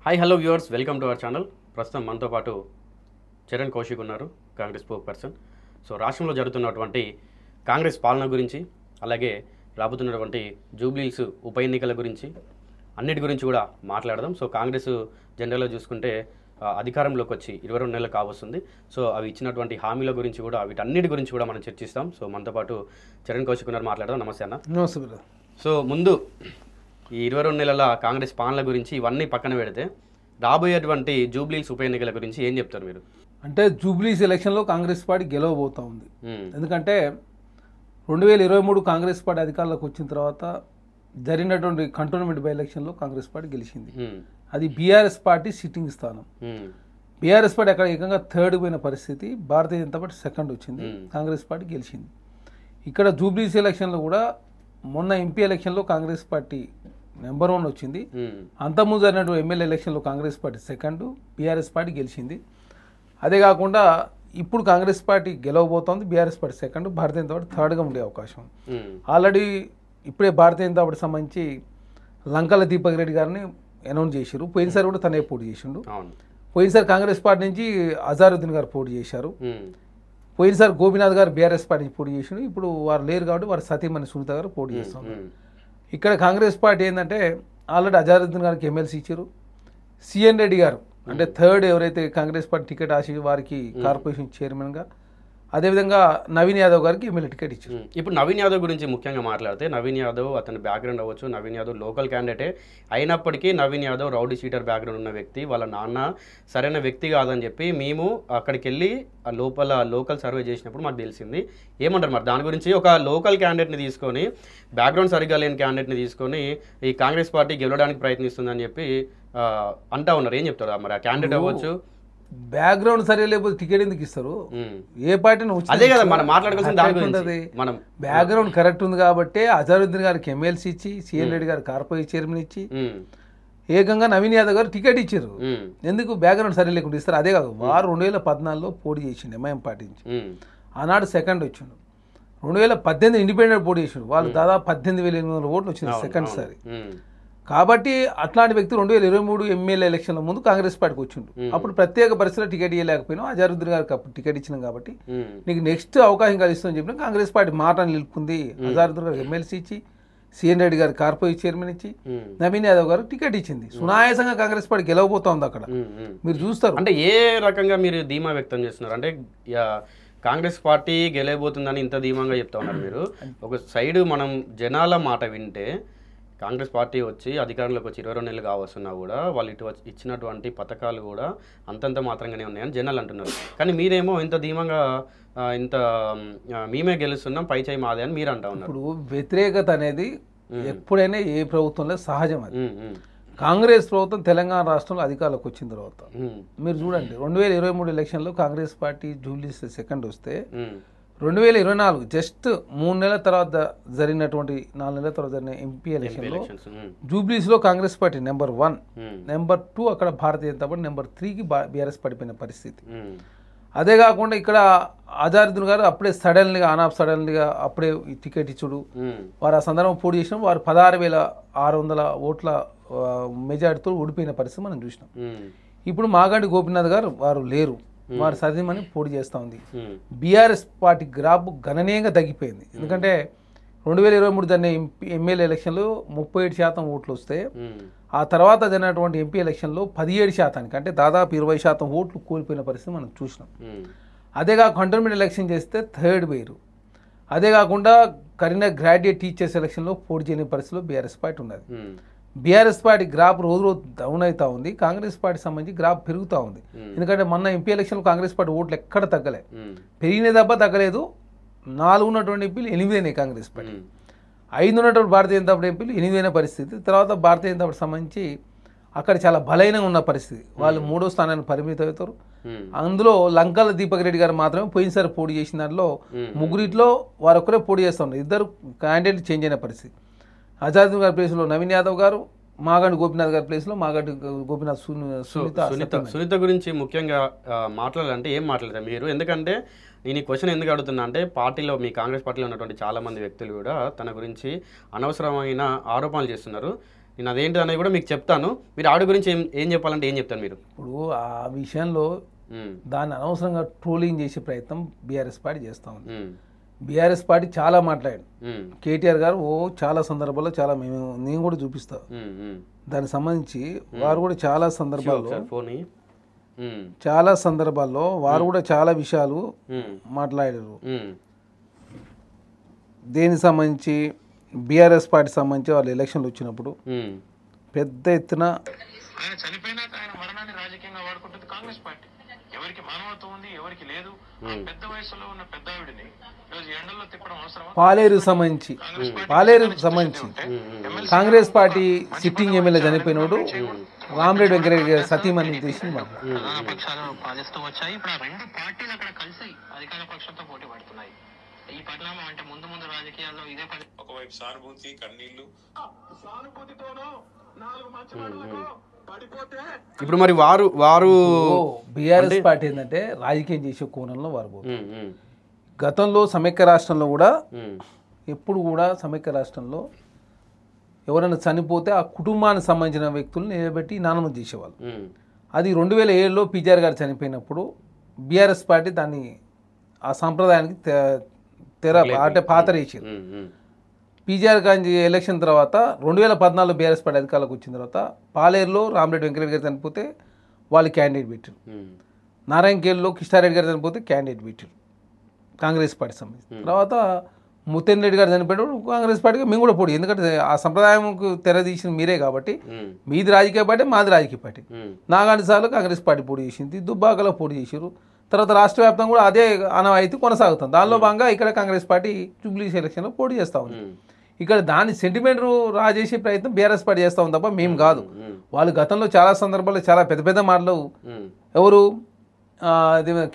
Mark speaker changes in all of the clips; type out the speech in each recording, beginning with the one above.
Speaker 1: Hi hello viewers, welcome to our channel. ప్రస్తుతం మనతో పాటు చరణ్ కౌశిక్ ఉన్నారు, కాంగ్రెస్ స్పోక్ పర్సన్. సో రాష్ట్రంలో జరుగుతున్నటువంటి కాంగ్రెస్ పాలన గురించి, అలాగే రాబోతున్నటువంటి జూబ్లీహిల్స్ ఉప ఎన్నికల గురించి, అన్నిటి గురించి కూడా మాట్లాడదాం. సో కాంగ్రెస్ జనరల్గా చూసుకుంటే అధికారంలోకి వచ్చి 22 నెలలు కావస్తుంది. సో అవి ఇచ్చినటువంటి హామీల గురించి కూడా, వీటన్నిటి గురించి కూడా మనం చర్చిస్తాం. సో మనతో పాటు చరణ్ కౌశిక్ ఉన్నారు, మాట్లాడదాం. నమస్తే అన్న.
Speaker 2: నమస్తే.
Speaker 1: సో ముందు ఈ 22 నెలల కాంగ్రెస్ పాలన గురించి ఇవన్నీ పక్కన పెడితే రాబోయేటువంటి జూబ్లీహిల్స్ ఉప ఎన్నికల గురించి ఏం చెప్తారు మీరు?
Speaker 2: అంటే జూబ్లీహిల్స్ ఎలక్షన్లో కాంగ్రెస్ పార్టీ గెలవబోతూ ఉంది. ఎందుకంటే 2023 కాంగ్రెస్ పార్టీ అధికారంలోకి వచ్చిన తర్వాత జరిగినటువంటి కంటోన్మెంట్ బై ఎలక్షన్లో కాంగ్రెస్ పార్టీ గెలిచింది. అది బీఆర్ఎస్ పార్టీ సిట్టింగ్ స్థానం. బీఆర్ఎస్ పార్టీ అక్కడ ఏకంగా థర్డ్ పోయిన పరిస్థితి, భారతీయ జనతా పార్టీ సెకండ్ వచ్చింది, కాంగ్రెస్ పార్టీ గెలిచింది. ఇక్కడ జూబ్లీహిల్స్ ఎలక్షన్లో కూడా మొన్న ఎంపీ ఎలక్షన్లో కాంగ్రెస్ పార్టీ నెంబర్ 1 వచ్చింది. అంతకుముందు జరిగినటువంటి ఎమ్మెల్యే ఎలక్షన్లో Congress party second, BRS party గెలిచింది. అదే కాకుండా ఇప్పుడు కాంగ్రెస్ పార్టీ గెలవబోతోంది, BRS party second, Bharatiya Janata party థర్డ్గా ఉండే అవకాశం. ఆల్రెడీ ఇప్పుడే భారతీయ జనతా పార్టీ సంబంధించి లంకల దీపక్ రెడ్డి గారిని అనౌన్స్ చేశారు. పోయినసారి కూడా తనే పోటీ చేసిండు. పోయినసారి కాంగ్రెస్ పార్టీ నుంచి అజారుద్దీన్ గారు పోటీ చేశారు. పోయినసారి గోపీనాథ్ గారు బీఆర్ఎస్ పార్టీ నుంచి పోటీ చేసిండు. ఇప్పుడు వారు లేరు కాబట్టి వారి సతీమణి సునీత గారు పోటీ చేస్తున్నారు. ఇక్కడ కాంగ్రెస్ పార్టీ ఏంటంటే ఆల్రెడీ అజారుద్దీన్ గారికి ఎమ్మెల్సీ ఇచ్చారు. సిఎన్ రెడ్డి గారు అంటే థర్డ్ ఎవరైతే కాంగ్రెస్ పార్టీ టికెట్ ఆశి వారికి కార్పొరేషన్ చైర్మన్గా, అదేవిధంగా నవీన్ యాదవ్ గారికి ఎమ్మెల్యే టికెట్ ఇచ్చారు.
Speaker 1: ఇప్పుడు నవీన్ యాదవ్ గురించి ముఖ్యంగా మాట్లాడితే, నవీన్ యాదవ్ అతని బ్యాక్గ్రౌండ్ అవ్వచ్చు, నవీన్ యాదవ్ లోకల్ క్యాండిడేటే అయినప్పటికీ Naveen Yadav rowdy sheeter background ఉన్న వ్యక్తి, వాళ్ళ నాన్న సరైన వ్యక్తి కాదని చెప్పి మేము అక్కడికి వెళ్ళి ఆ లోకల్ సర్వే చేసినప్పుడు మాకు తెలిసింది. ఏమంటారు మరి దాని గురించి? ఒక లోకల్ క్యాండిడేట్ని తీసుకొని, బ్యాక్గ్రౌండ్ సరిగ్గా లేని క్యాండిడేట్ని తీసుకొని ఈ కాంగ్రెస్ పార్టీ గెలవడానికి ప్రయత్నిస్తుందని చెప్పి అంటా ఉన్నారు. ఏం చెప్తారు మరి? ఆ క్యాండిడేట్ అవ్వచ్చు,
Speaker 2: బ్యాక్గ్రౌండ్ సరే లేకపోతే టికెట్ ఎందుకు ఇస్తారు? ఏ పార్టీని
Speaker 1: అదే కదా మనం మాట్లాడుకోవాల్సిన దాని గురించి. మనం
Speaker 2: బ్యాక్గ్రౌండ్ కరెక్ట్ ఉంది కాబట్టి అజారుద్దీన్ గారికి ఎమ్మెల్సీ ఇచ్చి, సిఎన్ రెడ్డి గారు కార్పొరేషన్ చైర్మన్ ఇచ్చి, ఏకంగా నవీన్ యాదవ్ గారు టికెట్ ఇచ్చారు. ఎందుకు బ్యాక్గ్రౌండ్ సరే లేకుండా ఇస్తారు? అదే కాదు, వారు 2014లో పోటీ చేసిండు ఎంఐఎం పార్టీ నుంచి, ఆనాడు సెకండ్ వచ్చిండు. 2018 ఇండిపెండెంట్ పోటీ చేసిండు, వాళ్ళు దాదాపు 18,800 ఓట్లు వచ్చింది సెకండ్ సారి. కాబట్టి అట్లాంటి వ్యక్తి 2023 ఎమ్మెల్యే ఎలక్షన్ల ముందు కాంగ్రెస్ పార్టీకి వచ్చిండు. అప్పుడు ప్రత్యేక పరిస్థితిలో టికెట్ ఇవ్వలేకపోయినా అజారుద్దీన్ గారికి అప్పుడు టికెట్ ఇచ్చినాం కాబట్టి నీకు నెక్స్ట్ అవకాశం కలిగిస్తుందని చెప్పిన కాంగ్రెస్ పార్టీ మాటను నిలుపుకుంది. అజారుద్దీన్ గారికి ఎమ్మెల్సీ ఇచ్చి, సిఎన్ రెడ్డి గారు కార్పొరేషన్ చైర్మన్ ఇచ్చి, నవీన్ యాదవ్ గారు టికెట్ ఇచ్చింది. సునాయాసంగా కాంగ్రెస్ పార్టీ గెలవబోతోంది. అక్కడ మీరు చూస్తారు.
Speaker 1: అంటే ఏ రకంగా మీరు ధీమా వ్యక్తం చేస్తున్నారు? అంటే కాంగ్రెస్ పార్టీ గెలవబోతుందని ఇంత ధీమాగా చెప్తా ఉన్నారు మీరు. ఒక సైడ్ మనం జనాల మాట వింటే, కాంగ్రెస్ పార్టీ వచ్చి అధికారంలోకి వచ్చి 22 నెలలు కావస్తున్నా కూడా వాళ్ళు ఇటు ఇచ్చినటువంటి పథకాలు కూడా అంతంత మాత్రంగానే ఉన్నాయని జనాలు అంటున్నారు. కానీ మీరేమో ఇంత ధీమంగా ఇంత మేమే గెలుస్తున్నాం, పై చేయి మాదే అని మీరు అంటా ఉన్నారు.
Speaker 2: ఇప్పుడు వ్యతిరేకత అనేది ఎప్పుడైనా ఏ ప్రభుత్వంలో సహజం. అది కాంగ్రెస్ ప్రభుత్వం తెలంగాణ రాష్ట్రంలో అధికారంలోకి వచ్చిన తర్వాత మీరు చూడండి, 2023 ఎలక్షన్లో కాంగ్రెస్ పార్టీ జూబ్లీహిల్స్ సెకండ్ వస్తే 2024 జస్ట్ 3 నెలల తర్వాత జరిగినటువంటి 4 నెలల తర్వాత జరిగిన ఎంపీ ఎలక్షన్లో జూబ్లీహిల్స్లో కాంగ్రెస్ పార్టీ నెంబర్ 1, నెంబర్ 2 అక్కడ భారతీయ జనతా పార్టీ నెంబర్ 3కి బీఆర్ఎస్ పడిపోయిన పరిస్థితి. అదే కాకుండా ఇక్కడ అజారుద్దీన్ గారు అప్పుడే సడన్లీగా అప్పుడే టికెట్ ఇచ్చుడు, వారు ఆ సందర్భం పోటీ చేసినాం, వారు 16,600 ఓట్ల మెజార్టీతో ఓడిపోయిన పరిస్థితి మనం చూసినాం. ఇప్పుడు మాగంటి గోపీనాథ్ గారు వారు లేరు, వారు సతీమణి పోటీ చేస్తూ ఉంది. బీఆర్ఎస్ పార్టీ గ్రాఫ్ గణనీయంగా తగ్గిపోయింది. ఎందుకంటే 2023 జరిగిన ఎమ్మెల్యే ఎలక్షన్లో 37% ఓట్లు వస్తే, ఆ తర్వాత జరిగినటువంటి ఎంపీ ఎలక్షన్లో 17%, అంటే దాదాపు 20% ఓట్లు కోల్పోయిన పరిస్థితి మనం చూసినాం. అదేగా కంటోన్మెంట్ ఎలక్షన్ చేస్తే థర్డ్ వేరు. అదే కాకుండా కరీంనగర్ గ్రాడ్యుయేట్ టీచర్స్ ఎలక్షన్లో పోటీ చేయని పరిస్థితిలో బీఆర్ఎస్ పార్టీ ఉన్నది. బీఆర్ఎస్ పార్టీ గ్రాఫ్ రోజు డౌన్ అవుతా ఉంది, కాంగ్రెస్ పార్టీ సంబంధించి గ్రాఫ్ పెరుగుతూ ఉంది. ఎందుకంటే మొన్న ఎంపీ ఎలక్షన్లో కాంగ్రెస్ పార్టీ ఓట్లు ఎక్కడ తగ్గలే, పెరిగిన తప్ప తగ్గలేదు. 4 ఉన్నటువంటి ఎంపీలు 8 అయినాయి కాంగ్రెస్ పార్టీ, 5 ఉన్నటువంటి భారతీయ జనతా పార్టీ ఎంపీలు 8 అయిన పరిస్థితి. తర్వాత భారతీయ జనతా పార్టీ సంబంధించి అక్కడ చాలా బలహీనంగా ఉన్న పరిస్థితి, వాళ్ళు 3వ స్థానాన్ని పరిమితం అవుతారు. అందులో లంకల దీపక్ రెడ్డి గారు మాత్రమే పోయినసారి పోటీ చేసిన దాంట్లో ముగ్గురిట్లో వారు ఒక్కరే పోటీ చేస్తూ ఉన్నారు. 2 క్యాండిడేట్లు చేంజ్ అయిన పరిస్థితి. అజారుద్దీన్ గారి ప్లేస్లో నవీన్ యాదవ్ గారు, మాగంటి గోపీనాథ్ గారి ప్లేస్లో మాగంటి గోపీనాథ్
Speaker 1: సునీత గురించి ముఖ్యంగా మాట్లాడాలంటే ఏం మాట్లాడతారు మీరు? ఎందుకంటే నేను ఈ క్వశ్చన్ ఎందుకు అడుగుతున్నా అంటే, పార్టీలో మీ కాంగ్రెస్ పార్టీలో ఉన్నటువంటి చాలామంది వ్యక్తులు కూడా తన గురించి అనవసరమైన ఆరోపణలు చేస్తున్నారు. నేను అదేంటి అనేది కూడా మీకు చెప్తాను. మీరు ఆవిడ గురించి ఏం చెప్పాలంటే ఏం చెప్తాను మీరు?
Speaker 2: ఇప్పుడు ఆ విషయంలో దాన్ని అనవసరంగా ట్రోలింగ్ చేసే ప్రయత్నం బీఆర్ఎస్ పార్టీ చేస్తూ ఉంది. బీఆర్ఎస్ పార్టీ చాలా మాట్లాడాడు. కేటీఆర్ గారు చాలా సందర్భాల్లో చాలా నేను కూడా చూపిస్తా దానికి సంబంధించి వారు కూడా చాలా సందర్భాల్లో వారు కూడా చాలా విషయాలు మాట్లాడారు. దేనికి సంబంధించి బీఆర్ఎస్ పార్టీ సంబంధించి వాళ్ళు ఎలక్షన్లు వచ్చినప్పుడు పెద్ద ఎత్తున
Speaker 3: ఆయన చనిపోయినాక ఆయన మరణాన్ని రాజకీయంగా వాడుకుంటుంది కాంగ్రెస్ పార్టీ. ఎవరికి మానవత్వం ఉంది, ఎవరికి లేదు. పెద్ద వయసులో ఉన్న పెద్ద ఆవిడని ఈరోజు ఎండల్లో తిప్పడం అవసరం.
Speaker 2: పాలేరు సంబంధించి కాంగ్రెస్ పార్టీ సిట్టింగ్ ఎమ్మెల్యే చనిపోయినప్పుడు రామరెడ్డి వెంకటరెడ్డి గారు సతీమణి చేసి
Speaker 3: పక్షాలు పాలిస్తూ వచ్చాయి. ఇప్పుడు ఆ రెండు పార్టీలు అక్కడ కలిసి అధికార పక్షంతో పోటీ పడుతున్నాయి. ఈ పరిణామం అంటే ముందు ముందు రాజకీయాల్లో ఇదే పని. ఒకవైపు సానుభూతి, కన్నీళ్లు. సానుభూతితోనో నాలుగు మంచి మాటలతో పడిపోతే
Speaker 1: ఇప్పుడు మరి వారు
Speaker 2: బీఆర్ఎస్ పార్టీ ఏంటంటే రాజకీయం చేసే కోణంలో వారు గతంలో సమైక్య రాష్ట్రంలో కూడా ఎప్పుడు కూడా సమైక్య రాష్ట్రంలో ఎవరైనా చనిపోతే ఆ కుటుంబానికి సంబంధించిన వ్యక్తులను నిలబెట్టి నానమతి చేసేవాళ్ళు. అది 2007లో పీజీఆర్ గారు చనిపోయినప్పుడు బీఆర్ఎస్ పార్టీ దాన్ని ఆ సంప్రదాయానికి అంటే పాతరేసారు. పీజీఆర్ గాంధీ ఎలక్షన్ తర్వాత 2014లో బీఆర్ఎస్ పార్టీ అధికారులకు వచ్చిన తర్వాత పాలేరులో రామరెడ్డి వెంకటరెడ్డి గారు చనిపోతే వాళ్ళు క్యాండిడేట్ పెట్టారు. నారాయణఖేడ్లో కిష్టారెడ్డి గారు చనిపోతే క్యాండిడేట్ పెట్టారు కాంగ్రెస్ పార్టీ సంబంధించి. తర్వాత ముత్తెన్ రెడ్డి గారు చనిపోయాడు కాంగ్రెస్ పార్టీకి మేము కూడా పోటీ, ఎందుకంటే ఆ సంప్రదాయంకు తెరదీసిన మీరే కాబట్టి. మీది రాజకీయ పార్టీ, మాది రాజకీయ పార్టీ. నాగాని సార్లు కాంగ్రెస్ పార్టీ పోటీ చేసింది, దుబ్బాకలో పోటీ చేశారు. తర్వాత రాష్ట్ర వ్యాప్తంగా కూడా అదే ఆనవాయితీ కొనసాగుతుంది. దానిలో భాగంగా ఇక్కడ కాంగ్రెస్ పార్టీ జూబ్లీస్ ఎలక్షన్లో పోటీ చేస్తూ ఉంది. ఇక్కడ దాని సెంటిమెంట్ రాజేసే ప్రయత్నం బీఆర్ఎస్ పార్టీ చేస్తూ ఉంది తప్ప మేము కాదు. వాళ్ళు గతంలో చాలా సందర్భాల్లో చాలా పెద్ద పెద్ద మాటలు ఎవరు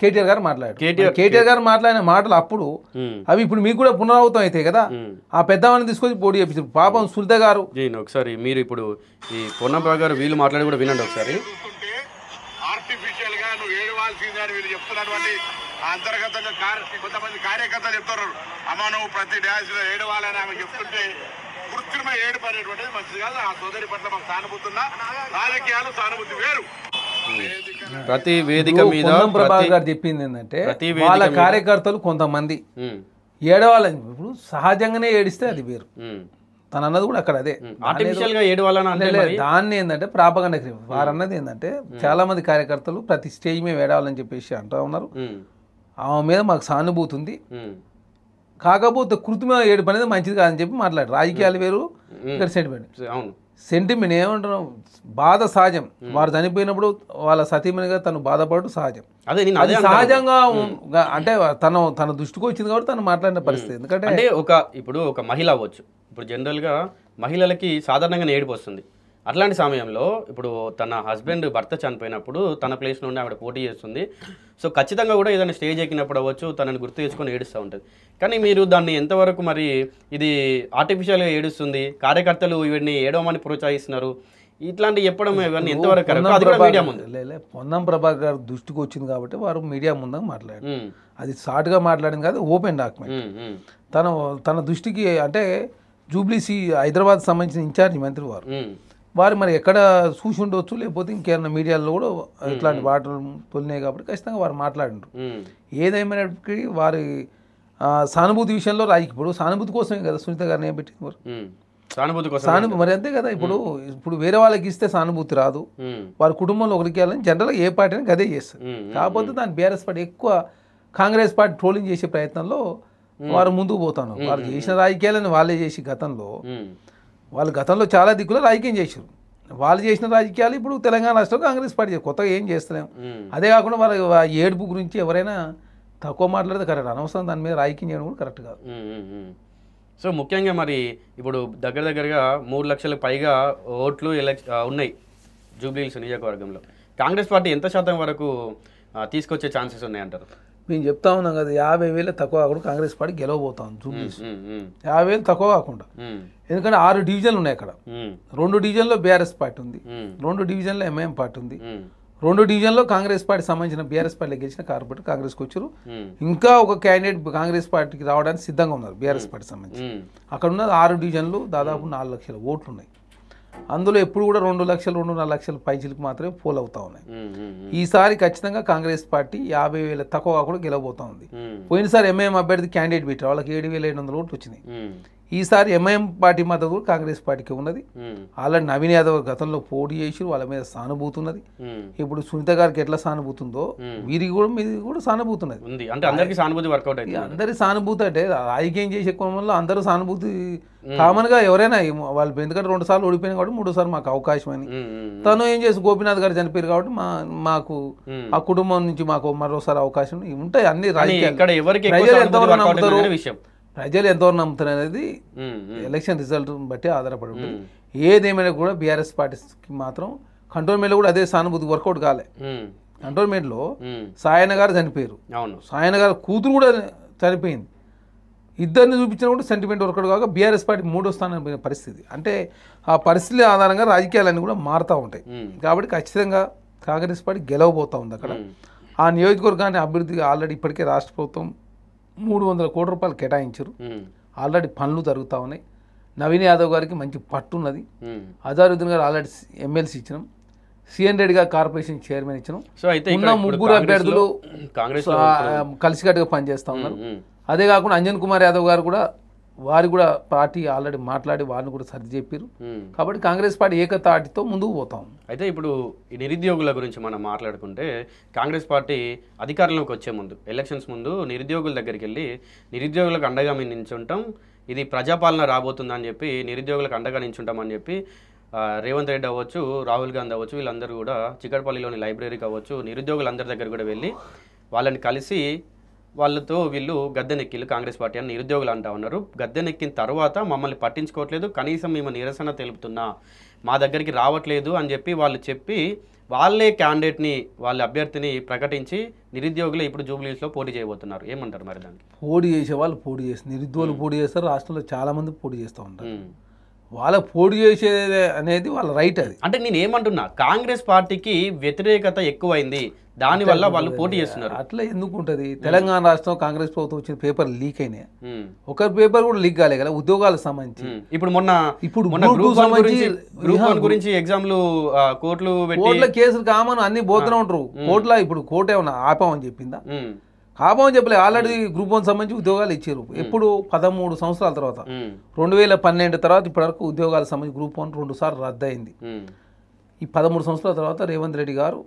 Speaker 2: కేటీఆర్ గారు మాట్లాడారు. కేటీఆర్ గారు మాట్లాడిన మాటలు అప్పుడు అవి ఇప్పుడు మీకు కూడా పునరావృతం అవుతాయి కదా. ఆ పెద్దవాళ్ళని తీసుకొచ్చి పోటీ చేపించారు. పాపం సుల్తా గారు
Speaker 1: ఒకసారి మీరు ఇప్పుడు ఈ పొన్నంప్రభ గారు వీళ్ళు మాట్లాడి కూడా వినండి ఒకసారి.
Speaker 4: ఆర్టిఫిషియల్ గా నువ్వు ఏడవాల్సిందే అని వీళ్ళు చెప్తున్నటువంటి అంతర్గతంగా కొంతమంది కార్యకర్తలు చెప్తున్నారు. అమ్మ నువ్వు ప్రతి డ్యాన్స్ లో ఏడవాలని ఆమె చెప్తుంటే కృత్రిమ ఏడుపు అనేటువంటిది మంచిది కాదు. ఆ సోదరి పట్ల మాకు సానుభూతి ఉన్నా, రాజకీయాలు సానుభూతి వేరు.
Speaker 1: ప్రతి వేదిక మీద
Speaker 2: ప్రభాకర్ గారు చెప్పింది ఏంటంటే వాళ్ళ కార్యకర్తలు కొంతమంది ఏడవాలని, ఇప్పుడు సహజంగానే ఏడిస్తే అది వేరు. తను అన్నది కూడా అక్కడ అదే దాన్ని ఏంటంటే ప్రాపగండ వారు అన్నది ఏంటంటే చాలా మంది కార్యకర్తలు ప్రతి స్టేజ్ మీద ఏడవాలని చెప్పేసి అంటూ ఉన్నారు. ఆమె మీద మాకు సానుభూతి ఉంది, కాకపోతే కృత్రిమ ఏడుపు అనేది మంచిది కాదని చెప్పి మాట్లాడారు. రాజకీయాలు వేరు, ఇక్కడ సెంటిమెంట్ ఏమంటున్నాం, బాధ సహజం. వారు చనిపోయినప్పుడు వాళ్ళ సతీమణిగా తను బాధపడటం సహజం. అది సహజంగా అంటే తన దృష్టికి వచ్చింది కాబట్టి తను మాట్లాడిన పరిస్థితి. ఎందుకంటే
Speaker 1: ఇప్పుడు ఒక మహిళ అవ్వచ్చు, ఇప్పుడు జనరల్గా మహిళలకి సాధారణంగా ఏడుపు వస్తుంది. అట్లాంటి సమయంలో ఇప్పుడు తన హస్బెండ్ భర్త చనిపోయినప్పుడు తన ప్లేస్ నుండి ఆవిడ పోటీ చేస్తుంది. సో ఖచ్చితంగా కూడా ఏదైనా స్టేజ్ ఎక్కినప్పుడు అవ్వచ్చు తనని గుర్తు చేసుకొని ఏడుస్తూ ఉంటుంది. కానీ మీరు దాన్ని ఎంతవరకు మరి ఇది ఆర్టిఫిషియల్గా ఏడుస్తుంది, కార్యకర్తలు ఇవన్నీ ఏడవమని ప్రోత్సహిస్తున్నారు, ఇట్లాంటి చెప్పడం ఇవన్నీ ఎంతవరకు మీడియా ముందు
Speaker 2: పొన్నం ప్రభాకర్ గారు దృష్టికి వచ్చింది కాబట్టి వారు మీడియా ముందు మాట్లాడారు. అది షార్ట్గా మాట్లాడింది కాదు, ఓపెన్ డాక్యుమెంట్. తన దృష్టికి అంటే జూబ్లీసీ హైదరాబాద్ సంబంధించిన ఇన్ఛార్జ్ మంత్రి వారు మరి ఎక్కడ చూసి ఉండవచ్చు, లేకపోతే ఇంకేమన్నా మీడియాలో కూడా ఇట్లాంటి వాటర్ తొలినాయి కాబట్టి ఖచ్చితంగా వారు మాట్లాడినారు. ఏదేమైనప్పటికీ వారి సానుభూతి విషయంలో ఇప్పుడు సానుభూతి కోసమే కదా సునీత గారిని ఏం పెట్టింది వారు, సానుభూతి మరి అంతే కదా. ఇప్పుడు వేరే వాళ్ళకి ఇస్తే సానుభూతి రాదు, వారి కుటుంబంలో ఒకరికి వెళ్ళని జనరల్గా ఏ పార్టీని గదే చేస్తారు. కాకపోతే దాని బీఆర్ఎస్ పార్టీ ఎక్కువ కాంగ్రెస్ పార్టీ ట్రోలింగ్ చేసే ప్రయత్నంలో వారు ముందుకు పోతాను. వారు చేసిన రాజకీయాలను వాళ్ళే చేసి వాళ్ళు గతంలో చాలా దిక్కులో రాజకీయం చేశారు. వాళ్ళు చేసిన రాజకీయాలు ఇప్పుడు తెలంగాణ రాష్ట్రంలో కాంగ్రెస్ పార్టీ కొత్తగా ఏం చేస్తలేము. అదే కాకుండా వాళ్ళ ఏడుపు గురించి ఎవరైనా తక్కువ మాట్లాడితే కరెక్ట్, అనవసరం దాని మీద రాజకీయం చేయడం కూడా కరెక్ట్ కాదు.
Speaker 1: సో ముఖ్యంగా మరి ఇప్పుడు దగ్గరగా 3 లక్షలకు పైగా ఓట్లు ఉన్నాయి జూబ్లీహిల్స్ నియోజకవర్గంలో. కాంగ్రెస్ పార్టీ ఎంత శాతం వరకు తీసుకొచ్చే ఛాన్సెస్ ఉన్నాయంటారు?
Speaker 2: మేము చెప్తా ఉన్నాం కదా, 50,000 తక్కువ కాకుండా కాంగ్రెస్ పార్టీ గెలవబోతాం జూబ్లీహిల్స్. 50,000 తక్కువ కాకుండా, ఎందుకంటే 6 డివిజన్లు ఉన్నాయి అక్కడ. 2 డివిజన్లో బీఆర్ఎస్ పార్టీ ఉంది, 2 డివిజన్లో ఎంఐఎం పార్టీ ఉంది, 2 డివిజన్లో కాంగ్రెస్ పార్టీ సంబంధించిన బీఆర్ఎస్ పార్టీలో గెలిచిన కార్పొరేటర్ కాంగ్రెస్కి వచ్చారు. ఇంకా ఒక క్యాండిడేట్ కాంగ్రెస్ పార్టీకి రావడానికి సిద్ధంగా ఉన్నారు బీఆర్ఎస్ పార్టీ సంబంధించి. అక్కడ ఉన్న 6 డివిజన్లు దాదాపు 4 లక్షల ఓట్లు ఉన్నాయి. అందులో ఎప్పుడు కూడా 2 లక్షలు 2.5 లక్షల పైచీలకు మాత్రమే పోల్ అవుతా ఉన్నాయి. ఈసారి ఖచ్చితంగా కాంగ్రెస్ పార్టీ 50,000 తక్కువ కాకుండా గెలవబోతా ఉంది. పోయినసారి ఎంఐఎం అభ్యర్థి క్యాండిడేట్ పెట్టారు, వాళ్ళకి 7,500 ఓట్లు వచ్చినాయి. ఈసారి ఎంఐఎం పార్టీ మద్దతు కూడా కాంగ్రెస్ పార్టీకి ఉన్నది. ఆల్రెడీ నవీన్ యాదవ్ గతంలో పోటీ చేసి వాళ్ళ మీద సానుభూతి ఉన్నది. ఇప్పుడు సునీత గారికి ఎట్లా సానుభూతి ఉందో వీరికి కూడా మీది కూడా సానుభూతి ఉన్నది.
Speaker 1: అంటే అందరికీ సానుభూతి వర్కౌట్ అయింది.
Speaker 2: అందరి సానుభూతి అంటే రాజకీయం చేసే క్రమంలో అందరూ సానుభూతి కామన్ గా ఎవరైనా వాళ్ళు, ఎందుకంటే 2 సార్లు ఓడిపోయినా కాబట్టి 3 సార్లు మాకు అవకాశం అని. తను ఏం చేసి గోపీనాథ్ గారు చనిపోయారు కాబట్టి మాకు ఆ కుటుంబం నుంచి మాకు మరోసారి అవకాశం ఉంటాయి. అన్ని రాజకీయాలు ప్రజలు ఎంతవరకు నమ్ముతారు, ప్రజలు ఎంతవరకు నమ్ముతారు అనేది ఎలక్షన్ రిజల్ట్ బట్టి ఆధారపడి ఉంటుంది. ఏదేమైనా కూడా బీఆర్ఎస్ పార్టీకి మాత్రం కంటోన్మెంట్లో కూడా అదే సానుభూతి వర్కౌట్ కాలే. కంటోన్మెంట్లో సాయన గారు చనిపోయారు, సాయన గారు కూతురు కూడా చనిపోయింది. ఇద్దరిని చూపించిన కూడా సెంటిమెంట్ వర్కౌట్ కాక బీఆర్ఎస్ పార్టీ 3వ స్థానం పోయిన పరిస్థితి. అంటే ఆ పరిస్థితి ఆధారంగా రాజకీయాలన్నీ కూడా మారుతూ ఉంటాయి. కాబట్టి ఖచ్చితంగా కాంగ్రెస్ పార్టీ గెలవబోతూ ఉంది అక్కడ. ఆ నియోజకవర్గాన్ని అభివృద్ధిగా ఆల్రెడీ ఇప్పటికే రాష్ట్ర ప్రభుత్వం 300 కోట్ల రూపాయలు కేటాయించారు. ఆల్రెడీ పనులు జరుగుతూ ఉన్నాయి. నవీన్ యాదవ్ గారికి మంచి పట్టున్నది. అజారుద్దీన్ గారు ఆల్రెడీ ఎమ్మెల్సీ ఇచ్చినాం. సిఎన్ రెడ్డి గారు కార్పొరేషన్ చైర్మన్ ఇచ్చినాం. ఉన్న 3 అభ్యర్థులు కలిసికట్టుగా పనిచేస్తూ ఉన్నారు. అదే కాకుండా అంజన్ కుమార్ యాదవ్ గారు కూడా వారు కూడా పార్టీ ఆల్రెడీ మాట్లాడి వారిని కూడా సర్ది చెప్పారు. కాబట్టి కాంగ్రెస్ పార్టీ ఏకతాటితో ముందుకు పోతాం.
Speaker 1: అయితే ఇప్పుడు ఈ నిరుద్యోగుల గురించి మనం మాట్లాడుకుంటే కాంగ్రెస్ పార్టీ అధికారంలోకి వచ్చే ముందు, ఎలక్షన్స్ ముందు నిరుద్యోగుల దగ్గరికి వెళ్ళి నిరుద్యోగులకు అండగా మేము నించుంటాం, ఇది ప్రజాపాలన రాబోతుందని చెప్పి నిరుద్యోగులకు అండగా నించుంటామని చెప్పి రేవంత్ రెడ్డి అవ్వచ్చు, రాహుల్ గాంధీ అవ్వచ్చు, వీళ్ళందరూ కూడా చిక్కడపల్లిలోని లైబ్రరీకి అవ్వచ్చు నిరుద్యోగులందరి దగ్గర కూడా వెళ్ళి వాళ్ళని కలిసి వాళ్ళతో వీళ్ళు గద్దెనెక్కిళ్ళు కాంగ్రెస్ పార్టీ అని నిరుద్యోగులు అంటా ఉన్నారు. గద్దెనెక్కిన తర్వాత మమ్మల్ని పట్టించుకోవట్లేదు, కనీసం మేము నిరసన తెలుపుతున్నా, మా దగ్గరికి రావట్లేదు అని చెప్పి వాళ్ళు చెప్పి వాళ్ళే క్యాండిడేట్ని వాళ్ళ అభ్యర్థిని ప్రకటించి నిరుద్యోగులు ఇప్పుడు జూబ్లీస్లో పోటీ చేయబోతున్నారు. ఏమంటారు మరి దానికి?
Speaker 2: పోటీ చేసే వాళ్ళు పోటీ చేస్తారు, నిరుద్యోగులు పోటీ చేస్తారు, రాష్ట్రంలో చాలామంది పోటీ చేస్తూ ఉంటారు. వాళ్ళ పోటీ చేసేది అనేది వాళ్ళ రైట్. అది
Speaker 1: అంటే నేను ఏమంటున్నా, కాంగ్రెస్ పార్టీకి వ్యతిరేకత ఎక్కువైంది, దానివల్ల వాళ్ళు పోటీ చేస్తున్నారు.
Speaker 2: అట్లా ఎందుకు ఉంటుంది? తెలంగాణ రాష్ట్రం కాంగ్రెస్ ప్రభుత్వం వచ్చిన పేపర్ లీక్ అయినాయి. ఒకరి పేపర్ కూడా లీక్ కాలే కదా ఉద్యోగాలకు సంబంధించి.
Speaker 1: ఇప్పుడు గ్రూప్ 1 గురించి ఎగ్జామ్లు కోర్టుల
Speaker 2: కేసులు కామన్ అన్ని పోతూనే ఉంటారు. కోర్టులో ఇప్పుడు కోర్టు ఏమన్నా ఆపామని చెప్పిందా? ఆపామని చెప్పలే. ఆల్రెడీ గ్రూప్ 1 సంబంధించి ఉద్యోగాలు ఇచ్చారు. ఎప్పుడు 13 సంవత్సరాల తర్వాత 2012 తర్వాత ఇప్పటివరకు ఉద్యోగాలకు సంబంధించి గ్రూప్ 1 2 సార్లు రద్దయింది. ఈ 13 సంవత్సరాల తర్వాత రేవంత్ రెడ్డి గారు